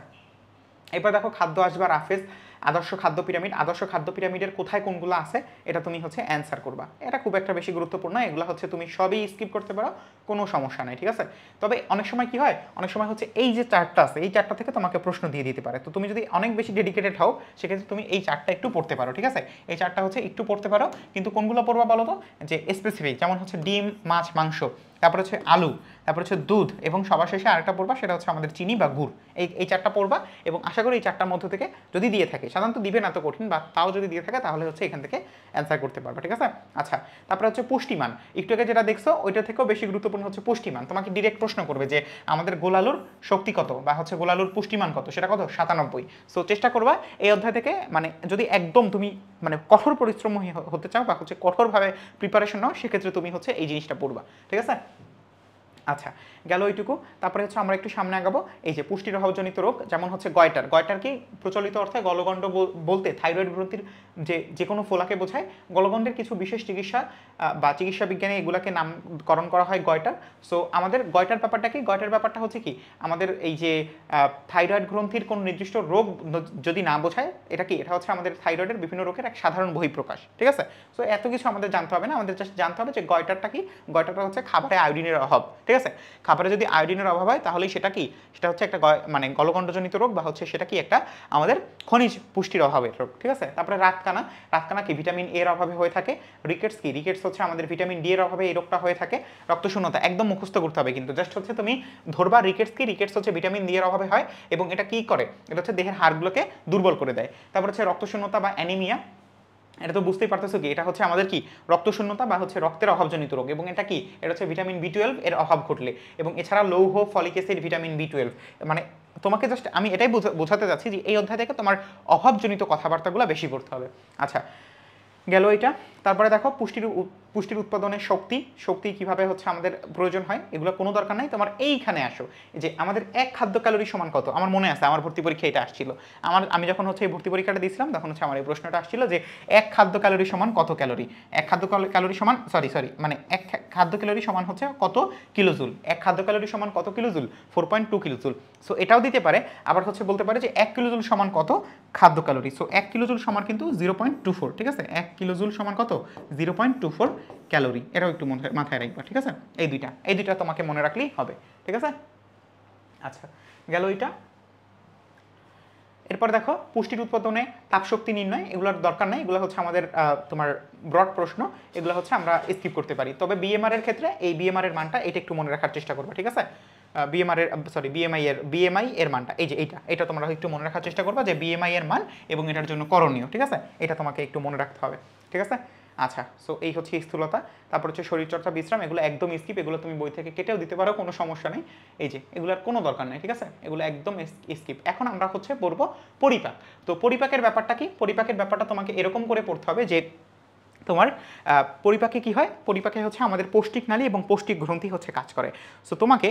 এবার দেখো খাদ্য আসবা রাফেজ আদর্শ খাদ্য পিরামিড, আদর্শ খাদ্য পিরামিডের কোথায় কোনগুলো আছে এটা তুমি হচ্ছে অ্যান্সার করবা। এটা খুব একটা বেশি গুরুত্বপূর্ণ, এগুলো হচ্ছে তুমি সবই স্কিপ করতে পারো, কোনো সমস্যা নাই, ঠিক আছে। তবে অনেক সময় কি হয়, অনেক সময় হচ্ছে এই যে চারটা আছে এই চারটা থেকে তোমাকে প্রশ্ন দিয়ে দিতে পারে। তো তুমি যদি অনেক বেশি ডেডিকেটেড হও সেক্ষেত্রে তুমি এই চারটা একটু পড়তে পারো, ঠিক আছে। এই চারটা হচ্ছে একটু পড়তে পারো, কিন্তু কোনগুলো পড়বা বলো তো, যে স্পেসিফিক, যেমন হচ্ছে ডিম, মাছ, মাংস, তারপর হচ্ছে আলু, তারপর হচ্ছে দুধ, এবং সবার শেষে আরেকটা পড়বা সেটা হচ্ছে আমাদের চিনি বা গুড়। এই চারটা পড়বা, এবং আশা করি এই চারটার মধ্যে থেকে যদি দিয়ে থাকে, সাধারণত দিবে না তো কঠিন, বা তাও যদি দিয়ে থাকে তাহলে হচ্ছে এখান থেকে অ্যান্সার করতে পারবা, ঠিক আছে। আচ্ছা, তারপরে হচ্ছে পুষ্টিমান, একটু আগে যেটা দেখছো ওইটা থেকেও বেশি গুরুত্বপূর্ণ হচ্ছে পুষ্টিমান। তোমাকে ডিরেক্ট প্রশ্ন করবে যে আমাদের গোলালুর শক্তি কত, বা হচ্ছে গোলালুর পুষ্টিমান কত, সেটা কত, 97। সো চেষ্টা করবা এই অধ্যায় থেকে, মানে যদি একদম তুমি মানে কঠোর পরিশ্রমী হতে চাও বা হচ্ছে কঠোরভাবে প্রিপারেশন নাও, সেক্ষেত্রে তুমি হচ্ছে এই জিনিসটা পড়বা, ঠিক আছে। আচ্ছা, গেল ওইটুকু। তারপরে হচ্ছে আমরা একটু সামনে আগাবো। এই যে পুষ্টির অভাবজনিত রোগ, যেমন হচ্ছে গয়টার, গয়টার কি প্রচলিত অর্থে গলগণ্ড বলতে থাইরয়েড গ্রন্থির যে কোনো ফোলাকে বোঝায়। গলগণ্ডের কিছু বিশেষ চিকিৎসা বা চিকিৎসা বিজ্ঞানে এগুলাকে নামকরণ করা হয় গয়টার। সো আমাদের গয়টার ব্যাপারটা কি, গয়টার ব্যাপারটা হচ্ছে কি, আমাদের এই যে থাইরয়েড গ্রন্থির কোনো নির্দিষ্ট রোগ যদি না বোঝায়, এটা কি, এটা হচ্ছে আমাদের থাইরয়েডের বিভিন্ন রোগের এক সাধারণ বহিঃপ্রকাশ, ঠিক আছে। সো এত কিছু আমাদের জানতে হবে না, আমাদের জাস্ট জানতে হবে যে গয়টারটা কি, গয়টারটা হচ্ছে খাবারে আয়োডিনের অভাব, ঠিক আছে। খাবারে যদি আয়োডিনের অভাব হয় তাহলেই সেটা কি, সেটা হচ্ছে একটা মানে গলগণ্ডজনিত রোগ, বা হচ্ছে সেটা কি একটা আমাদের খনিজ পুষ্টির অভাবের রোগ, ঠিক আছে। তারপরে রাতকানা, রাতকানা কি ভিটামিন এর অভাবে হয়ে থাকে। রিকেটস কি, রিকেটস হচ্ছে আমাদের ভিটামিন ডি এর অভাবে এই রোগটা হয়ে থাকে। রক্তশূন্যতা একদম মুখস্থ করতে হবে, কিন্তু জাস্ট হচ্ছে তুমি ধরবা রিকেটস কি, রিকেটস হচ্ছে ভিটামিন ডি এর অভাবে হয়, এবং এটা কি করে, এটা হচ্ছে দেহের হাড়গুলোকে দুর্বল করে দেয়। তারপর হচ্ছে রক্তশূন্যতা বা অ্যানিমিয়া, এটা তো বুঝতেই পারতেছো কি, এটা হচ্ছে আমাদের কি রক্তশূন্যতা বা হচ্ছে রক্তের অভাবজনিত রোগ, এবং এটা কি, এটা হচ্ছে ভিটামিন বি12 এর অভাব ঘটলে। এবং এছাড়া লৌহ, ফলিক অ্যাসিড, ভিটামিন বি12, মানে তোমাকে জাস্ট আমি এটাই বোঝাতে যাচ্ছি যে এই অধ্যায় থেকে তোমার অভাবজনিত কথাবার্তাগুলো বেশি পড়তে হবে। আচ্ছা, গেল এটা। তারপরে দেখো পুষ্টির উৎপাদনের শক্তি কিভাবে হচ্ছে আমাদের প্রয়োজন হয়, এগুলো কোনো দরকার নাই, তোমার এইখানে আসো যে আমাদের এক খাদ্য ক্যালোরি সমান কত। আমার মনে আছে আমার ভর্তি পরীক্ষা এটা আসছিল, আমি যখন হচ্ছে এই ভর্তি পরীক্ষাটা দিয়েছিলাম তখন হচ্ছে আমার এই প্রশ্নটা আসছিল যে এক খাদ্য ক্যালোরি সমান কত ক্যালোরি, এক খাদ্য ক্যালোরি সমান মানে এক খাদ্য ক্যালোরি সমান হচ্ছে কত কিলোজুল, এক খাদ্য ক্যালোরি সমান কত কিলোজুল, 4.2 কিলোজুল। সো এটাও দিতে পারে, আবার হচ্ছে বলতে পারে যে 1 কিলোজুল সমান কত খাদ্য ক্যালোরি। সো 1 কিলোজুল সমান কিন্তু 0.24, ঠিক আছে। 1 কিলোজুল সমান কত, 0.24 ক্যালোরি। এটাও একটু মাথায় রাখবা, ঠিক আছে। এই দুইটা তোমাকে মনে রাখলেই হবে, ঠিক আছে। আচ্ছা, গেল এটা। এরপর দেখো পুষ্টির উৎপাদনে তাপশক্তি নির্ণয়, এগুলোর দরকার নাই, এগুলো হচ্ছে আমাদের তোমার ব্রড প্রশ্ন, এগুলো হচ্ছে আমরা স্কিপ করতে পারি। তবে বিএমআর এর ক্ষেত্রে এই বিএমআর এর মানটা এটা একটু মনে রাখার চেষ্টা করবে, ঠিক আছে। বিএমআই এর মানটা এই যে এটা তোমরা একটু মনে রাখার চেষ্টা করবা যে বিএমআই এর মান এবং এটার জন্য করণীয়, ঠিক আছে। এটা তোমাকে একটু মনে রাখতে হবে, ঠিক আছে। আচ্ছা, সো এই হচ্ছে স্থূলতা। তারপর হচ্ছে শরীরচর্চা, বিশ্রাম, এগুলো একদম স্কিপ, এগুলো তুমি বই থেকে কেটেও দিতে পারো, কোনো সমস্যা নেই। এই যে এগুলোর কোনো দরকার নেই, ঠিক আছে, এগুলো একদম স্কিপ। এখন আমরা হচ্ছে পড়বো পরিপাক। তো পরিপাকের ব্যাপারটা কি, পরিপাকের ব্যাপারটা তোমাকে এরকম করে পড়তে হবে যে তোমার পরিপাকে কি হয়, পরিপাকে হচ্ছে আমাদের পৌষ্টিক নালী এবং পৌষ্টিক গ্রন্থি হচ্ছে কাজ করে। সো তোমাকে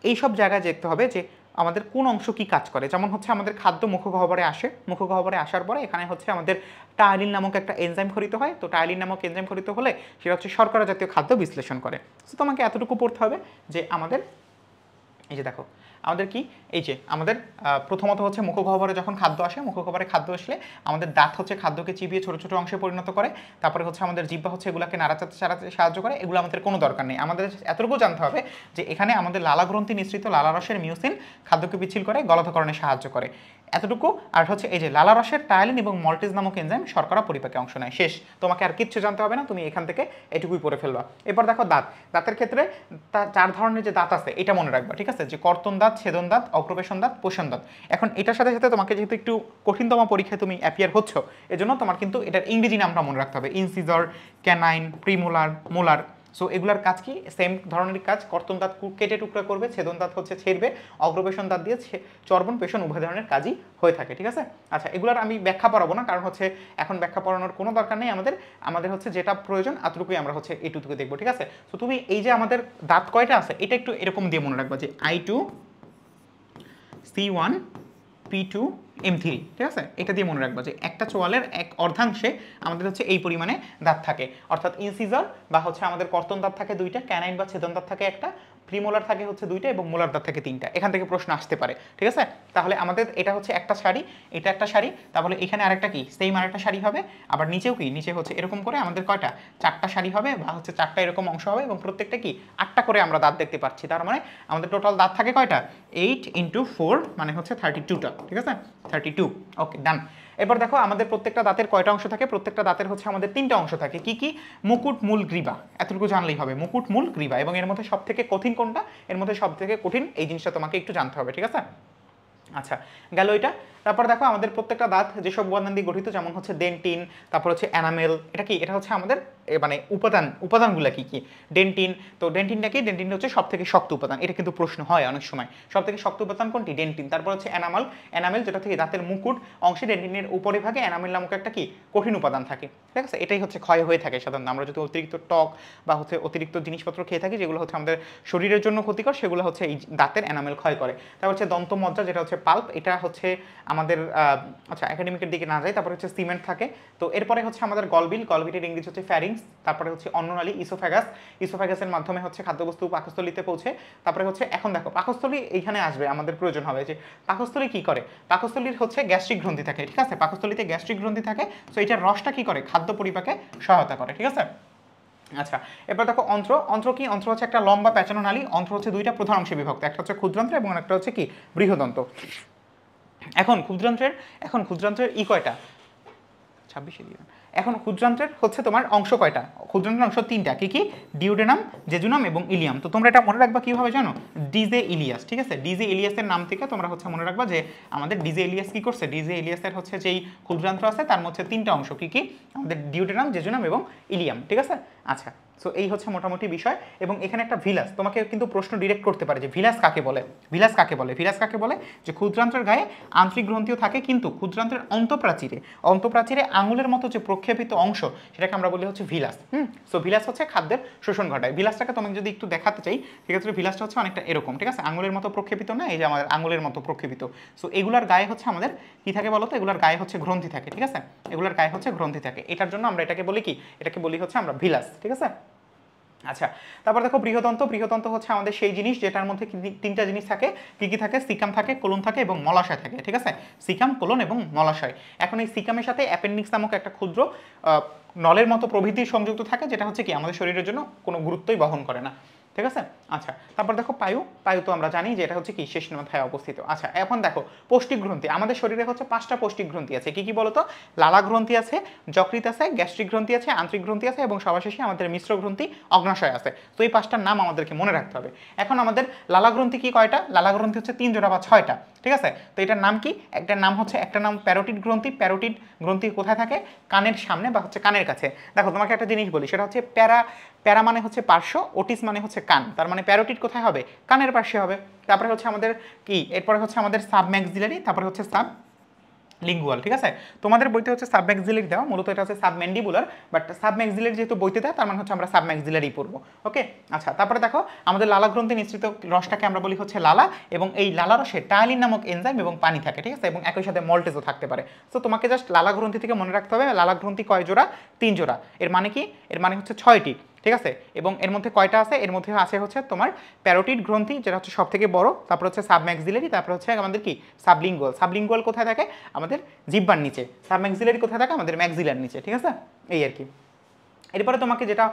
এই সব জায়গায় দেখতে হবে যে আমাদের কোন অংশ কি কাজ করে। যেমন হচ্ছে আমাদের খাদ্য মুখগহ্বরে আসে, মুখগহ্বরে আসার পরে এখানে হচ্ছে আমাদের টায়ালিন নামক একটা এনজাইম খরিত হয়। তো টায়ালিন নামক এনজাইম খরিত হলে সেটা হচ্ছে শর্করা জাতীয় খাদ্য বিশ্লেষণ করে। সো তোমাকে এতটুকু পড়তে হবে যে আমাদের এই যে দেখো আমাদের কি, এই যে আমাদের প্রথমত হচ্ছে মুখগহ্বরে যখন খাদ্য আসে, মুখগহ্বরে খাদ্য আসলে আমাদের দাঁত হচ্ছে খাদ্যকে চিবিয়ে ছোট ছোট অংশে পরিণত করে। তারপরে হচ্ছে আমাদের জিহ্বা হচ্ছে এগুলোকে নাড়াচাড়াতে সাহায্য করে। এগুলো আমাদের কোনো দরকার নেই, আমাদের এতটুকু জানতে হবে যে এখানে আমাদের লালা গ্রন্থি নিঃসৃত লালারসের মিউসিন খাদ্যকে পিচ্ছিল করে গলাধকরণে সাহায্য করে, এতটুকু। আর হচ্ছে এই যে লালারসের টায়ালিন এবং মল্টেজ নামক এনজাইম শর্করা পরিপাকে অংশ নেয়। শেষ, তোমাকে আর কিচ্ছু জানতে হবে না, তুমি এখান থেকে এটুকুই পড়ে ফেলবা। এরপর দেখো দাঁতের ক্ষেত্রে 4 ধরনের যে দাঁত আছে এটা মনে রাখবা, ঠিক আছে, যে কর্তন দাঁত, ছেদন দাঁত, অগ্রবেশন দাঁত, পোষণ দাঁত। এখন এটার সাথে সাথে তোমাকে যেহেতু একটু কঠিনতম পরীক্ষায় তুমি অ্যাপিয়ার হচ্ছ, এজন্য তোমার কিন্তু এটার ইংরেজি নামটা মনে রাখতে হবে, ইনসিজর, ক্যানাইন, প্রিমোলার, মোলার। সো এগুলার কাজ কি, সেম ধরনের কাজ। কর্তন দাঁত কেটে টুকরা করবে, ছেদন দাঁত হচ্ছে ছেড়বে, অগ্রবেশন দাঁত দিয়ে চর্বণ পেশন উভয় ধরনের কাজই হয়ে থাকে, ঠিক আছে। আচ্ছা, এগুলার আমি ব্যাখ্যা পড়াবো না, কারণ হচ্ছে এখন ব্যাখ্যা পড়ানোর কোনো দরকার নেই আমাদের হচ্ছে যেটা প্রয়োজন এতটুকুই আমরা হচ্ছে এইটুকু দেখবো, ঠিক আছে। তো তুমি এই যে আমাদের দাঁত কয়টা আছে এটা একটু এরকম দিয়ে মনে রাখবা যে I2 C1 P2 M3, ঠিক আছে। এটা দিয়ে মনে রাখবা যে একটা চোয়ালের এক অর্ধাংশে আমাদের হচ্ছে এই পরিমাণে দাঁত থাকে, অর্থাৎ ইনসিজার বা হচ্ছে আমাদের কর্তন দাঁত থাকে 2টা, ক্যানাইন বা ছেদন দাঁত থাকে একটা, প্রিমোলার থাকে হচ্ছে 2টা এবং মোলার দাঁত থাকে 3টা। এখান থেকে প্রশ্ন আসতে পারে, ঠিক আছে? তাহলে আমাদের এটা হচ্ছে একটা সারি, এটা একটা সারি, তাহলে এখানে আরেকটা কি সেম আরেকটা সারি হবে, আবার নিচেও কি নিচে হচ্ছে এরকম করে আমাদের কয়টা 4টা সারি হবে বা হচ্ছে 4টা এরকম অংশ হবে এবং প্রত্যেকটা কি 8টা করে আমরা দাঁত দেখতে পাচ্ছি। তার মানে আমাদের টোটাল দাঁত থাকে কয়টা 8 × 4 মানে হচ্ছে 32টা, ঠিক আছে? 32। ওকে, ডান। এবার দেখো আমাদের প্রত্যেকটা দাঁতের কয়টা অংশ থাকে, প্রত্যেকটা দাঁতের হচ্ছে আমাদের 3টা অংশ থাকে। কি কি? মুকুট, মূল, গ্রীবা। এতটুকু জানলেই হবে, মুকুট, মূল, গ্রীবা। এবং এর মধ্যে সবথেকে কঠিন কোনটা? এর মধ্যে সবথেকে কঠিন এই জিনিসটা তোমাকে একটু জানতে হবে, ঠিক আছে? আচ্ছা, গেল এটা। তারপর দেখো আমাদের প্রত্যেকটা দাঁত যেসব উপাদান দিয়ে গঠিত, যেমন হচ্ছে ডেন্টিন, তারপর হচ্ছে এনামেল। এটা কি? এটা হচ্ছে আমাদের মানে উপাদানগুলো কি কি? ডেন্টিন। তো ডেন্টিনটা কি? ডেন্টিন হচ্ছে সবথেকে শক্ত উপাদান। এটা কিন্তু প্রশ্ন হয় অনেক সময়, সবথেকে শক্ত উপাদান কোনটি? ডেন্টিন। তারপর হচ্ছে এনামেল যেটা থেকে দাঁতের মুকুট অংশে ডেন্টিনের উপরে ভাগে এনামেল নামক একটা কি কঠিন উপাদান থাকে, ঠিক আছে? এটাই হচ্ছে ক্ষয় হয়ে থাকে সাধারণত আমরা যদি অতিরিক্ত টক বা হচ্ছে অতিরিক্ত জিনিসপত্র খেয়ে থাকি যেগুলো হচ্ছে আমাদের শরীরের জন্য ক্ষতিকর, সেগুলো হচ্ছে এই দাঁতের এনামেল ক্ষয় করে। তারপর হচ্ছে দন্তমজ্জা যেটা হচ্ছে পাল্প, এটা হচ্ছে আমাদের আচ্ছা একাডেমিকের দিকে না যায়। তারপরে হচ্ছে সিমেন্ট থাকে। তো এরপরে হচ্ছে আমাদের গলবিলের ইংরেজি হচ্ছে ফ্যারিংস। তারপরে হচ্ছে অন্ননালী, ইসোফ্যাগাসের মাধ্যমে হচ্ছে খাদ্যবস্তু পাকস্থলীতে পৌঁছে। তারপরে হচ্ছে এখন দেখো পাকস্থলী এইখানে আসবে, আমাদের প্রয়োজন হবে যে পাকস্থলী কি করে। পাকস্থলীর হচ্ছে গ্যাস্ট্রিক গ্রন্থি থাকে, ঠিক আছে? পাকস্থলীতে গ্যাস্ট্রিক গ্রন্থি থাকে। সো এটার রসটা কি করে? খাদ্য পরিপাকে সহায়তা করে, ঠিক আছে? আচ্ছা, এবার দেখো অন্ত্র কি? অন্ত্র হচ্ছে একটা লম্বা প্যাঁচানো নালী। অন্ত্র হচ্ছে 2টা প্রধান অংশে বিভক্ত, একটা হচ্ছে ক্ষুদ্রান্ত্র এবং একটা হচ্ছে কি বৃহদন্ত। এখন ক্ষুদ্রান্ত্রের কয়টা? 26 দিয়ে। এখন ক্ষুদ্রান্ত্রের হচ্ছে তোমার অংশ কয়টা? ক্ষুদ্রান্ত্রের অংশ 3টা। কি কি? ডিউডেনাম, জেজুনাম এবং ইলিয়াম। তো তোমরা এটা মনে রাখবা কিভাবে জানো? ডিজে ইলিয়াস, ঠিক আছে? ডিজে ইলিয়াসের নাম থেকে তোমরা হচ্ছে মনে রাখবা যে আমাদের ডিজে ইলিয়াস কি করছে? ডিজে ইলিয়াসের হচ্ছে যেই ক্ষুদ্রান্ত্র আছে তার মধ্যে 3টা অংশ। কি কি? আমাদের ডিউডেনাম, জেজুনাম এবং ইলিয়াম, ঠিক আছে? আচ্ছা, সো এই হচ্ছে মোটামুটি বিষয়। এবং এখানে একটা ভিলাস, তোমাকে কিন্তু প্রশ্ন ডিরেক্ট করতে পারে যে ভিলাস কাকে বলে? ভিলাস কাকে বলে? যে ক্ষুদ্রান্ত্রের গায়ে আন্তরিক গ্রন্থিও থাকে, কিন্তু ক্ষুদ্রান্ত্রের অন্তঃপ্রাচীরে আঙুলের মতো যে প্রক্ষেপিত অংশ সেটাকে আমরা বলি হচ্ছে ভিলাস। সো ভিলাস হচ্ছে খাদ্যের শোষণ ঘটায়। ভিলাসটাকে তোমাকে যদি একটু দেখাতে চাই, ঠিক আছে? ভিলাসটা হচ্ছে অনেকটা এরকম, ঠিক আছে? আঙুলের মতো প্রক্ষেপিত না, এই যে আমাদের আঙুলের মতো প্রক্ষেপিত। সো এগুলার গায়ে হচ্ছে আমাদের কি থাকে বলো তো? এগুলার গায়ে হচ্ছে গ্রন্থি থাকে, ঠিক আছে? এগুলার গায়ে হচ্ছে গ্রন্থি থাকে। এটার জন্য আমরা এটাকে বলি কি? এটাকে বলি হচ্ছে আমরা ভিলাস, ঠিক আছে? আচ্ছা, তারপর দেখো বৃহদন্ত হচ্ছে আমাদের সেই জিনিস যেটার মধ্যে 3টা জিনিস থাকে। কি কি থাকে? সিকাম থাকে, কোলন থাকে এবং মলাশয় থাকে, ঠিক আছে? সিকাম, কোলন এবং মলাশয়। এখন এই সিকামের সাথে অ্যাপেন্ডিক্স নামক একটা ক্ষুদ্র নলের মতো প্রভৃতি সংযুক্ত থাকে, যেটা হচ্ছে কি আমাদের শরীরের জন্য কোনো গুরুত্বই বহন করে না, ঠিক আছে? আচ্ছা, তারপর দেখো পায়ু তো আমরা জানি যে এটা হচ্ছে কি শেষ মাথায় অবস্থিত। আচ্ছা, এখন দেখো পৌষ্টিক গ্রন্থি। আমাদের শরীরে হচ্ছে 5টা পৌষ্টিক গ্রন্থি আছে। কি কি বলতো? লালা গ্রন্থি আছে, যকৃৎ আছে, গ্যাস্ট্রিক গ্রন্থি আছে, আন্তরিক গ্রন্থি আছে এবং সর্বশেষে আমাদের মিশ্র গ্রন্থি, অগ্নাশয় আছে। তো এই 5টার নাম আমাদেরকে মনে রাখতে হবে। এখন আমাদের লালা গ্রন্থি কি কয়টা? লালা গ্রন্থি হচ্ছে 3 জোড়া বা 6টা, ঠিক আছে? তো এটার নাম কি? একটার নাম প্যারোটিড গ্রন্থি। প্যারোটিড গ্রন্থি কোথায় থাকে? কানের সামনে বা হচ্ছে কানের কাছে। দেখো তোমাকে একটা জিনিস বলি, সেটা হচ্ছে প্যারা মানে হচ্ছে পার্শ্ব, ওটিস মানে হচ্ছে কান। তার মানে প্যারোটিড কোথায় হবে? কানের পার্শ্বে হবে। তারপরে হচ্ছে আমাদের কি? এরপরে হচ্ছে আমাদের সাবম্যাক্সিলারি, তারপরে হচ্ছে লিঙ্গুয়াল, ঠিক আছে? তোমাদের বইতে হচ্ছে সাবম্যাক্সিলারি দেওয়া, মূলত এটা হচ্ছে সাবম্যান্ডিবুলার, বাট সাবম্যাক্সিলারি যেহেতু বইতে দেয় তার মানে হচ্ছে আমরা সাবম্যাক্সিলারি পড়বো, ওকে? আচ্ছা, তারপরে দেখো আমাদের লালা গ্রন্থি নিঃসৃত রসটাকে আমরা বলি হচ্ছে লালা, এবং এই লালা রসে টায়ালিন নামক এনজাইম এবং পানি থাকে, ঠিক আছে? এবং একই সাথে মল্টেজও থাকতে পারে। তো তোমাকে জাস্ট লালা গ্রন্থি থেকে মনে রাখতে হবে লালা গ্রন্থি কয় জোড়া? 3 জোড়া। এর মানে কি? এর মানে হচ্ছে 6টি, ঠিক আছে? এবং এর মধ্যে কয়টা আছে? এর মধ্যে আছে হচ্ছে তোমার প্যারোটিড গ্রন্থি যেটা হচ্ছে সবথেকে বড়, তারপর হচ্ছে সাবম্যাক্সিলারি, তারপর হচ্ছে আমাদের কি সাবলিঙ্গুয়াল কোথায় থাকে? আমাদের জিহ্বার নিচে। সাবম্যাক্সিলারি কোথায় থাকে? আমাদের ম্যাক্সিলার নিচে, ঠিক আছে? এই আর কি। এরপরে তোমাকে যেটা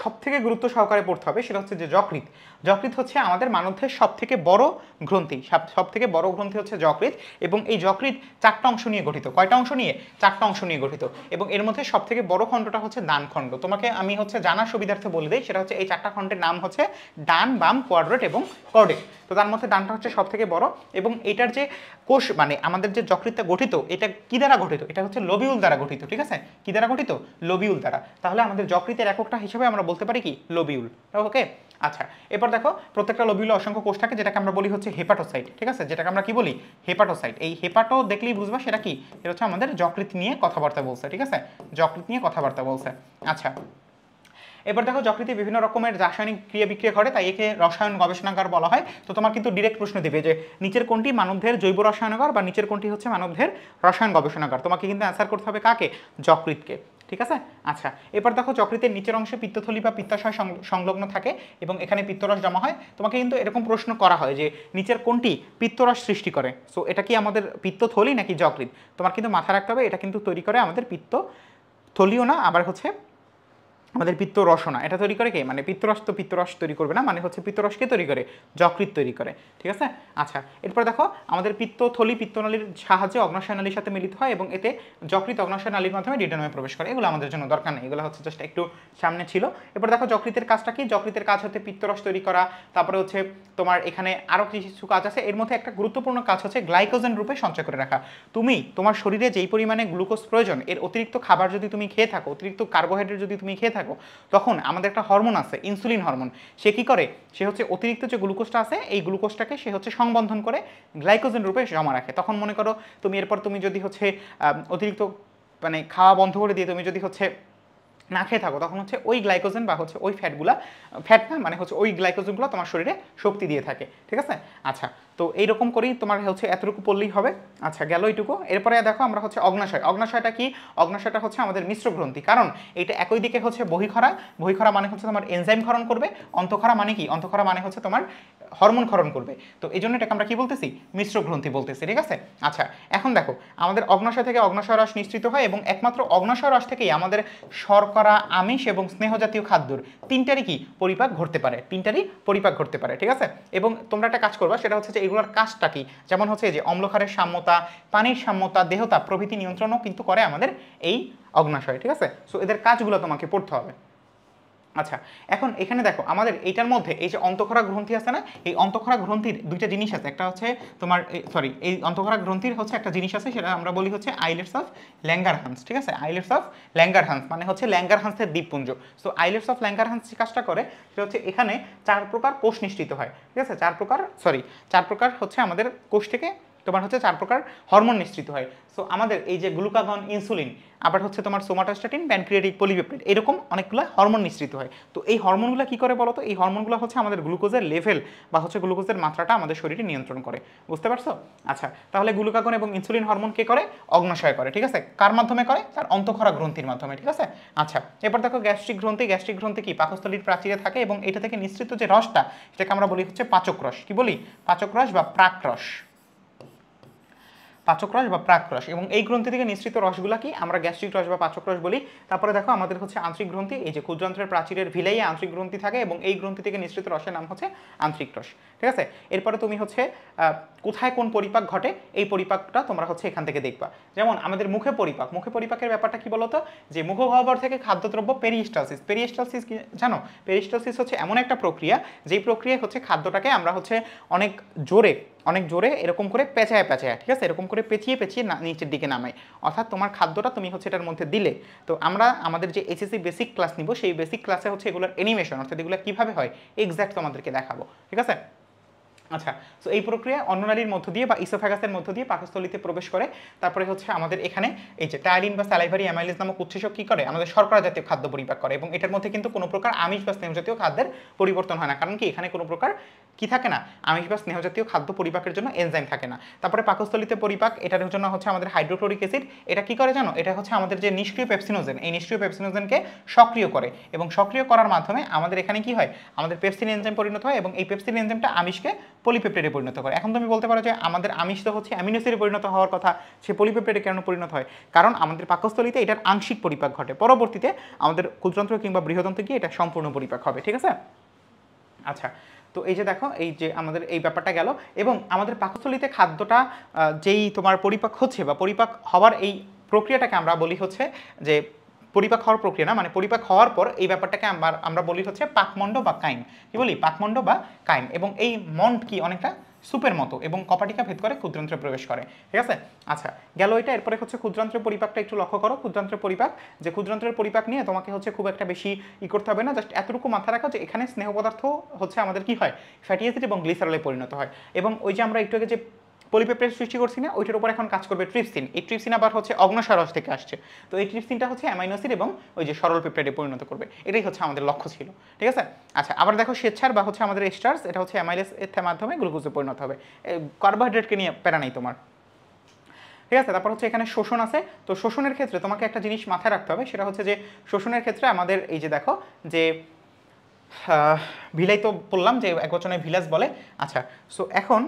সবথেকে গুরুত্ব সহকারে পড়তে হবে সেটা হচ্ছে যে যকৃৎ হচ্ছে আমাদের মানবদেহের সবথেকে বড় গ্রন্থি। সবথেকে বড় গ্রন্থি হচ্ছে যকৃৎ, এবং এই যকৃৎ 4টা অংশ নিয়ে গঠিত। কয়টা অংশ নিয়ে? 4টা অংশ নিয়ে গঠিত। এবং এর মধ্যে সবথেকে বড় খণ্ডটা হচ্ছে ডান খণ্ড। তোমাকে আমি হচ্ছে জানার সুবিধার্থে বলে দিই, সেটা হচ্ছে এই 4টা খণ্ডের নাম হচ্ছে ডান, বাম, কোয়াড্রেট এবং কর্ডেট। তো তার মধ্যে ডানটা হচ্ছে সবথেকে বড়, এবং এটার যে কোষ মানে আমাদের যে যকৃৎটা গঠিত, এটা কি দ্বারা গঠিত? এটা হচ্ছে লোবিউল দ্বারা গঠিত, ঠিক আছে? কি দ্বারা গঠিত? লোবিউল দ্বারা। তাহলে আমাদের যকৃতের এককটা হিসেবে আমরা বলতে পারি কি? লোবিউল, ওকে? আচ্ছা, এরপর দেখো প্রত্যেকটা লোবিউলে অসংখ্য কোষ থাকে, যেটাকে আমরা বলি হচ্ছে হেপাটোসাইট, ঠিক আছে? যেটাকে আমরা কি বলি? হেপাটোসাইট। এই হেপাটো দেখলেই বুঝবা সেটা কি? এটা হচ্ছে আমাদের যকৃৎ নিয়ে কথাবার্তা বলছে, ঠিক আছে? যকৃৎ নিয়ে কথাবার্তা বলছে। আচ্ছা, এবার দেখো যকৃতে বিভিন্ন রকমের রাসায়নিক ক্রিয়া বিক্রিয়া ঘটে, তাই একে রসায়ন গবেষণাগার বলা হয়। তো তোমার কিন্তু ডিরেক্ট প্রশ্ন দিবে যে নিচের কোনটি মানবদেহের জৈব রসায়নাগার বা নিচের কোনটি হচ্ছে মানবদেহের রসায়ন গবেষণাগার। তোমাকে কিন্তু অ্যান্সার করতে হবে কাকে? যকৃৎকে। ঠিক আছে। আচ্ছা, এরপর দেখো যকৃতের নিচের অংশে পিত্তথলি বা পিত্তাশয় সংলগ্ন থাকে এবং এখানে পিত্তরস জমা হয়। তোমাকে কিন্তু এরকম প্রশ্ন করা হয় যে নিচের কোনটি পিত্তরস সৃষ্টি করে, সো এটা কি আমাদের পিত্তথলি নাকি যকৃৎ? তোমার কিন্তু মাথায় রাখতে হবে এটা কিন্তু তৈরি করে আমাদের পিত্তথলিও না, আবার হচ্ছে আমাদের পিত্তরস না, এটা তৈরি করে কে, মানে পিত্তরস তো পিত্তরস তৈরি করবে না, মানে হচ্ছে পিত্তরসকে তৈরি করে যকৃৎ তৈরি করে। ঠিক আছে। আচ্ছা, এরপর দেখো আমাদের পিত্তথলি পিত্তনালীর সাহায্যে অগ্নাশয় নালীর সাথে মিলিত হয় এবং এতে যকৃৎ অগ্নাশয় নালীর মাধ্যমে ডিডেনমে প্রবেশ করে। এগুলো আমাদের জন্য দরকার নেই, এগুলো হচ্ছে জাস্ট একটু সামনে ছিল। এরপর দেখো যকৃতের কাজটা কি, যকৃতের কাজ হচ্ছে পিত্তরস তৈরি করা, তারপরে হচ্ছে তোমার এখানে আরও কিছু কাজ আছে। এর মধ্যে একটা গুরুত্বপূর্ণ কাজ হচ্ছে গ্লাইকোজেন রূপে সঞ্চয় করে রাখা। তুমি তোমার শরীরে যেই পরিমাণে গ্লুকোজ প্রয়োজন এর অতিরিক্ত খাবার যদি তুমি খেয়ে থাকো, অতিরিক্ত কার্বোহাইড্রেট যদি তুমি খেয়ে থাকো, তখন আমাদের একটা হরমোন আছে ইনসুলিন হরমোন, সে কি করে, সে হচ্ছে অতিরিক্ত যে গ্লুকোজটা আছে এই গ্লুকোজটাকে সে হচ্ছে সংবন্ধন করে গ্লাইকোজেন রূপে জমা রাখে। তখন মনে করো তুমি এরপর তুমি যদি হচ্ছে অতিরিক্ত মানে খাওয়া বন্ধ করে দিয়ে তুমি যদি হচ্ছে না খেয়ে থাকো, তখন হচ্ছে ওই গ্লাইকোজেন বা হচ্ছে ওই ফ্যাটগুলা, ফ্যাট না মানে হচ্ছে ওই গ্লাইকোজেনগুলো তোমার শরীরে শক্তি দিয়ে থাকে। ঠিক আছে। আচ্ছা, তো এইরকম করেই তোমার হচ্ছে এতটুকু পড়লেই হবে। আচ্ছা, গেল এইটুকু। এরপরে দেখো আমরা হচ্ছে অগ্নাশয়। অগ্নাশয়টা কি, অগ্নাশয়টা হচ্ছে আমাদের মিশ্র গ্রন্থি, কারণ এটা একই দিকে হচ্ছে বহিখরা, বহিখরা মানে হচ্ছে তোমার এনজাইম ক্ষরণ করবে, অন্তঃক্ষরা মানে কি, অন্তঃক্ষরা মানে হচ্ছে তোমার হরমোন ক্ষরণ করবে। তো এই জন্য এটাকে আমরা কি বলতেছি, মিশ্র গ্রন্থি বলতেছি। ঠিক আছে। আচ্ছা, এখন দেখো আমাদের অগ্নাশয় থেকে অগ্নাশয় রস নিঃসৃত হয় এবং একমাত্র অগ্নাশয় রস থেকেই আমাদের শর্করা, আমিষ এবং স্নেহ জাতীয় খাদ্যর তিনটারই কি পরিপাক ঘটতে পারে, তিনটারই পরিপাক ঘটতে পারে। ঠিক আছে। এবং তোমরা একটা কাজ করবা, সেটা হচ্ছে যে এগুলোর কাজটা কি, যেমন হচ্ছে যে অম্লক্ষারের সাম্যতা, পানির সাম্যতা, দেহতাপ প্রভৃতি নিয়ন্ত্রণও কিন্তু করে আমাদের এই অগ্নাশয়। ঠিক আছে। সো এদের কাজগুলো তোমাকে পড়তে হবে। আচ্ছা, এখন এখানে দেখো আমাদের এইটার মধ্যে এই যে অন্তঃক্ষরা গ্রন্থি আছে না, এই অন্তঃক্ষরা গ্রন্থির দুইটা জিনিস আছে, একটা হচ্ছে তোমার সরি এই অন্তঃক্ষরা গ্রন্থির হচ্ছে একটা জিনিস আছে, সেটা আমরা বলি হচ্ছে আইলেটস অফ ল্যাঙ্গারহান্স। ঠিক আছে। আইলেটস অফ ল্যাঙ্গারহান্স মানে হচ্ছে ল্যাঙ্গারহান্সের দ্বীপপুঞ্জ। সো আইলেটস অফ ল্যাঙ্গারহান্স যে কাজটা করে সেটা হচ্ছে এখানে 4 প্রকার কোষ নিঃসৃত হয়। ঠিক আছে। 4 প্রকার হচ্ছে আমাদের কোষ থেকে তোমার হচ্ছে 4 প্রকার হরমোন নিঃসৃত হয়। সো আমাদের এই যে গ্লুকাগন, ইনসুলিন, আবার হচ্ছে তোমার সোমাটোস্ট্যাটিন, প্যানক্রিয়াটিক, পলিপেপটাইড, এরকম অনেকগুলো হরমোন নিঃসৃত হয়। তো এই হরমোনগুলো কি করে বলো তো, এই হরমোনগুলো হচ্ছে আমাদের গ্লুকোজের লেভেল বা হচ্ছে গ্লুকোজের মাত্রাটা আমাদের শরীরে নিয়ন্ত্রণ করে। বুঝতে পারছো? আচ্ছা, তাহলে গ্লুকাগন এবং ইনসুলিন হরমোন কে করে, অগ্নাশয় করে। ঠিক আছে। কার মাধ্যমে করে, তার অন্তঃক্ষরা গ্রন্থির মাধ্যমে। ঠিক আছে। আচ্ছা, এবার দেখো গ্যাস্ট্রিক গ্রন্থি। গ্যাস্ট্রিক গ্রন্থি কি, পাকস্থলীর প্রাচীরে থাকে এবং এটা থেকে নিঃসৃত যে রসটা সেটাকে আমরা বলি হচ্ছে পাচক রস। কি বলি, পাচক রস বা প্রাকরস, পাচক রস বা প্রাক রস। এবং এই গ্রন্থি থেকে নিঃসৃত রসগুলা কি আমরা গ্যাস্ট্রিক রস বা পাচক রস বলি। তারপরে দেখো আমাদের হচ্ছে আন্ত্রিক গ্রন্থি, এই যে ক্ষুদ্রান্ত্রের প্রাচীরের ভিলাইয়ে আন্ত্রিক গ্রন্থি থাকে এবং এই গ্রন্থি থেকে নিঃসৃত রসের নাম হচ্ছে আন্ত্রিক রস। ঠিক আছে। এরপরে তুমি হচ্ছে কোথায় কোন পরিপাক ঘটে এই পরিপাকটা তোমরা হচ্ছে এখান থেকে দেখবা। যেমন আমাদের মুখে পরিপাক, মুখে পরিপাকের ব্যাপারটা কি বলতো, যে মুখগহ্বর থেকে খাদ্যদ্রব্য পেরিস্টালসিস, পেরিস্টালসিস কি জানো, পেরিস্টালসিস হচ্ছে এমন একটা প্রক্রিয়া যেই প্রক্রিয়ায় হচ্ছে খাদ্যটাকে আমরা হচ্ছে অনেক জোরে এরকম করে পেঁচায়, ঠিক আছে, এরকম করে পেঁচিয়ে নিচের দিকে নামাই। অর্থাৎ তোমার খাদ্যটা তুমি হচ্ছে এটার মধ্যে দিলে, তো আমরা আমাদের যে এসএসসি বেসিক ক্লাস নিব সেই বেসিক ক্লাসে হচ্ছে এগুলোর অ্যানিমেশন, অর্থাৎ এগুলো কীভাবে হয় এক্স্যাক্ট তোমাদেরকে দেখাবো। ঠিক আছে। আচ্ছা, তো এই প্রক্রিয়া অন্ননালীর মধ্য দিয়ে বা ইসোফ্যাগাসের মধ্য দিয়ে পাকস্থলীতে প্রবেশ করে। তারপরে হচ্ছে আমাদের এখানে এই যে টায়ারিন বা স্যালাইভারি অ্যামাইলেজ নামক উৎসেচক কী করে, আমাদের শর্করা জাতীয় খাদ্য পরিপাক করে। এবং এটার মধ্যে কিন্তু কোনো প্রকার আমিষ বা স্নেহ জাতীয় খাদ্যের পরিবর্তন হয় না, কারণ কি এখানে কোনো প্রকার কি থাকে না, আমিষ বা স্নেহ জাতীয় খাদ্য পরিপাকের জন্য এনজাইম থাকে না। তারপরে পাকস্থলীতে পরিপাক, এটার জন্য হচ্ছে আমাদের হাইড্রোক্লোরিক অ্যাসিড, এটা কি করে জানো, এটা হচ্ছে আমাদের যে নিষ্ক্রিয় পেপসিনোজেন, এই নিষ্ক্রিয় পেপসিনোজেনকে সক্রিয় করে এবং সক্রিয় করার মাধ্যমে আমাদের এখানে কি হয়, আমাদের পেপসিন এনজাইম পরিণত হয় এবং এই পেপসিন এনজাইমটা আমিষকে পলিপেপটাইডে পরিণত করে। এখন তুমি বলতে পারো যে আমাদের আমিষ তো হচ্ছে অ্যামিনো অ্যাসিডে পরিণত হওয়ার কথা, সে পলিপেপটাইডে কেন পরিণত হয়, কারণ আমাদের পাকস্থলীতে এটার আংশিক পরিপাক ঘটে, পরবর্তীতে আমাদের ক্ষুদ্রান্ত্র কিংবা বৃহদন্ত্রে গিয়ে এটা সম্পূর্ণ পরিপাক হবে। ঠিক আছে। আচ্ছা, তো এই যে দেখো এই যে আমাদের এই ব্যাপারটা গেল। এবং আমাদের পাকস্থলীতে খাদ্যটা যেই তোমার পরিপাক হচ্ছে বা পরিপাক হওয়ার এই প্রক্রিয়াটাকে আমরা বলি হচ্ছে যে পরিপাক হওয়ার প্রক্রিয়া না, মানে পরিপাক হওয়ার পর এই ব্যাপারটাকে আমরা বলি হচ্ছে পাকমণ্ড বা কাইম। কি বলি, পাকমণ্ড বা কাইম। এবং এই মন্ড কি অনেকটা সুপের মতো এবং কপাটিকা ভেদ করে ক্ষুদ্রান্ত্রে প্রবেশ করে। ঠিক আছে। আচ্ছা, গেল এটা। এরপরে হচ্ছে ক্ষুদ্রান্ত্রের পরিপাকটা একটু লক্ষ্য করো। ক্ষুদ্রান্ত্রের পরিপাক, যে ক্ষুদ্রান্ত্রের পরিপাক নিয়ে তোমাকে হচ্ছে খুব একটা বেশি করতে হবে না, জাস্ট এতটুকু মাথায় রাখো যে এখানে স্নেহ পদার্থ হচ্ছে আমাদের কি হয়, ফ্যাটি অ্যাসিড এবং গ্লিসারলে পরিণত হয়। এবং ওই যে আমরা একটু আগে যে পলিপেপটাইড সৃষ্টি করছি না, ওইটার উপর এখন কাজ করবে ট্রিপসিন। এই ট্রিপসিন আবার হচ্ছে অগ্নাশয় রস থেকে আসছে, তো এই ট্রিপসিনটা হচ্ছে অ্যামাইনো অ্যাসিড এবং ওই যে সরল পেপটাইডে পরিণত করবে, এটাই হচ্ছে আমাদের লক্ষ্য ছিল। ঠিক আছে। আচ্ছা, আবার দেখো স্বেচ্ছার বা হচ্ছে আমাদের এস্টার্স, এটা হচ্ছে অ্যামাইলেস এর মাধ্যমে গ্লুকোজে পরিণত হবে। কার্বোহাইড্রেটকে নিয়ে প্যারা নেই তোমার। ঠিক আছে। তারপর হচ্ছে এখানে শোষণ আছে। তো শোষণের ক্ষেত্রে তোমাকে একটা জিনিস মাথায় রাখতে হবে, সেটা হচ্ছে যে শোষণের ক্ষেত্রে আমাদের এই যে দেখো যে ভিলাই তো বললাম যে একবচনে ভিলাস বলে। আচ্ছা, সো এখন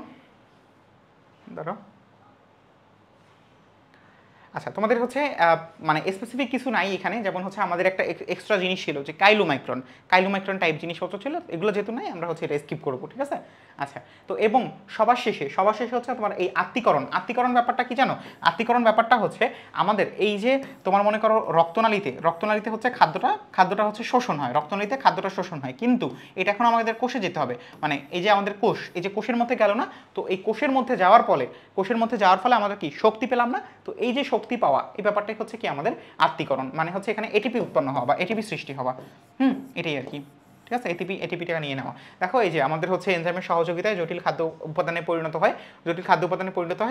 ধরো আচ্ছা তোমাদের হচ্ছে মানে স্পেসিফিক কিছু নাই এখানে, যেমন হচ্ছে আমাদের একটা এক্সট্রা জিনিস ছিল যে কাইলোমাইক্রন টাইপ জিনিসপত্র ছিল, এগুলো যেহেতু নাই আমরা হচ্ছে এটা স্কিপ করবো, ঠিক আছে। আচ্ছা, তো এবং সবার শেষে হচ্ছে তোমার এই আত্তীকরণ ব্যাপারটা কি জানো? আত্তীকরণ ব্যাপারটা হচ্ছে আমাদের এই যে তোমার মনে করো রক্তনালীতে হচ্ছে খাদ্যটা হচ্ছে শোষণ হয়, রক্তনালীতে খাদ্যটা শোষণ হয়, কিন্তু এটা এখন আমাদের কোষে যেতে হবে। মানে এই যে আমাদের কোষ, এই যে কোষের মধ্যে গেল না, তো এই কোষের মধ্যে যাওয়ার ফলে আমাদের কি শক্তি পেলাম না, তো এই যে শক্তি পাওয়া এই ব্যাপারটাই হচ্ছে কি আমাদের আত্তীকরণ, মানে হচ্ছে এখানে এটিপি উৎপন্ন হওয়া বা এটিপি সৃষ্টি হওয়া। এটাই আর কি, ঠিক আছে। এটিপিটা নিয়ে নেওয়া। দেখো এই যে আমাদের হচ্ছে এনজাইমের সহযোগিতায় জটিল খাদ্য উপাদানে পরিণত হয়,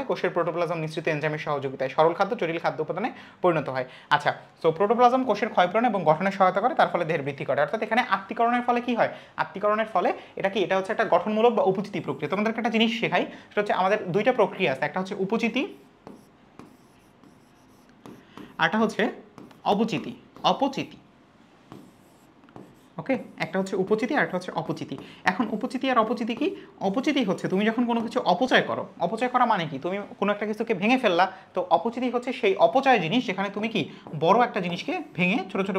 কোষের প্রোটোপ্লাজম নিঃসৃত এনজাইমের সহযোগিতায় সরল খাদ্য জটিল খাদ্য উপাদানে পরিণত হয়। আচ্ছা, সো প্রোটোপ্লাজম কোষের ক্ষয়পূরণ এবং গঠনে সহায়তা করে, তার ফলে দেহের বৃদ্ধি করে। অর্থাৎ এখানে আত্তীকরণের ফলে কি হয়? আত্তীকরণের ফলে এটা হচ্ছে একটা গঠনমূলক বা উপচিতি প্রক্রিয়া। তোমাদেরকে একটা জিনিস শেখাই, সেটা হচ্ছে আমাদের দুইটা প্রক্রিয়া আছে, একটা হচ্ছে উপচিতি, আরটা হচ্ছে অপচিতি। ওকে, একটা হচ্ছে উপচিতি আর একটা হচ্ছে অপচিতি। এখন উপচিতি আর অপচিতি কি? অপচিতি হচ্ছে তুমি যখন কোনো কিছু অপচয় করা মানে কি? তুমি কোনো একটা কিছুকে ভেঙে ফেললা, তো অপচিতি হচ্ছে সেই অপচয় জিনিস যেখানে তুমি কি বড় একটা জিনিসকে ভেঙে ছোট ছোট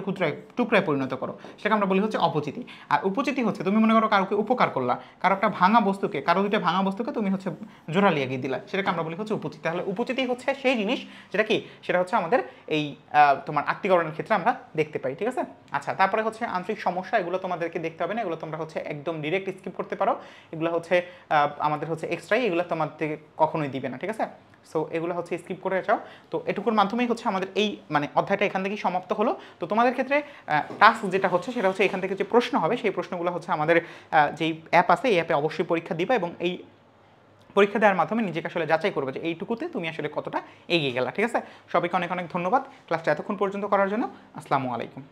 টুকরায় পরিণত করো, সেটাকে আমরা বলি হচ্ছে অপচিতি। আর উপচিতি হচ্ছে তুমি মনে করো কারোকে উপকার করলা, কারো দুইটা ভাঙা বস্তুকে তুমি হচ্ছে জোড়া লাগিয়ে দিলা, সেটাকে আমরা বলি হচ্ছে উপচিতি। তাহলে উপচিতি হচ্ছে সেই জিনিস যেটা কি, সেটা হচ্ছে আমাদের এই তোমার আত্তীকরণের ক্ষেত্রে আমরা দেখতে পাই, ঠিক আছে। আচ্ছা, তারপরে হচ্ছে আন্তরিক সমস্যা, এগুলো তোমাদেরকে দেখতে হবে না, এগুলো তোমরা হচ্ছে একদম ডিরেক্ট স্কিপ করতে পারো। এগুলো হচ্ছে আমাদের হচ্ছে এক্সট্রাই, এগুলো তোমাদেরকে কখনোই দিবে না, ঠিক আছে। সো এগুলো হচ্ছে স্কিপ করে যাও। তো এটুকুর মাধ্যমেই হচ্ছে আমাদের এই মানে অধ্যায়টা এখান থেকেই সমাপ্ত হলো। তো তোমাদের ক্ষেত্রে টাস্ক যেটা হচ্ছে সেটা হচ্ছে এখান থেকে যে প্রশ্ন হবে সেই প্রশ্নগুলো হচ্ছে আমাদের যেই অ্যাপ আছে এই অ্যাপে অবশ্যই পরীক্ষা দিবা, এবং এই পরীক্ষা দেওয়ার মাধ্যমে নিজেকে আসলে যাচাই করবে যে এইটুকুতে তুমি আসলে কতটা এগিয়ে গেলা, ঠিক আছে। সবাইকে অনেক অনেক ধন্যবাদ ক্লাসটা এতক্ষণ পর্যন্ত করার জন্য। আসসালামু আলাইকুম।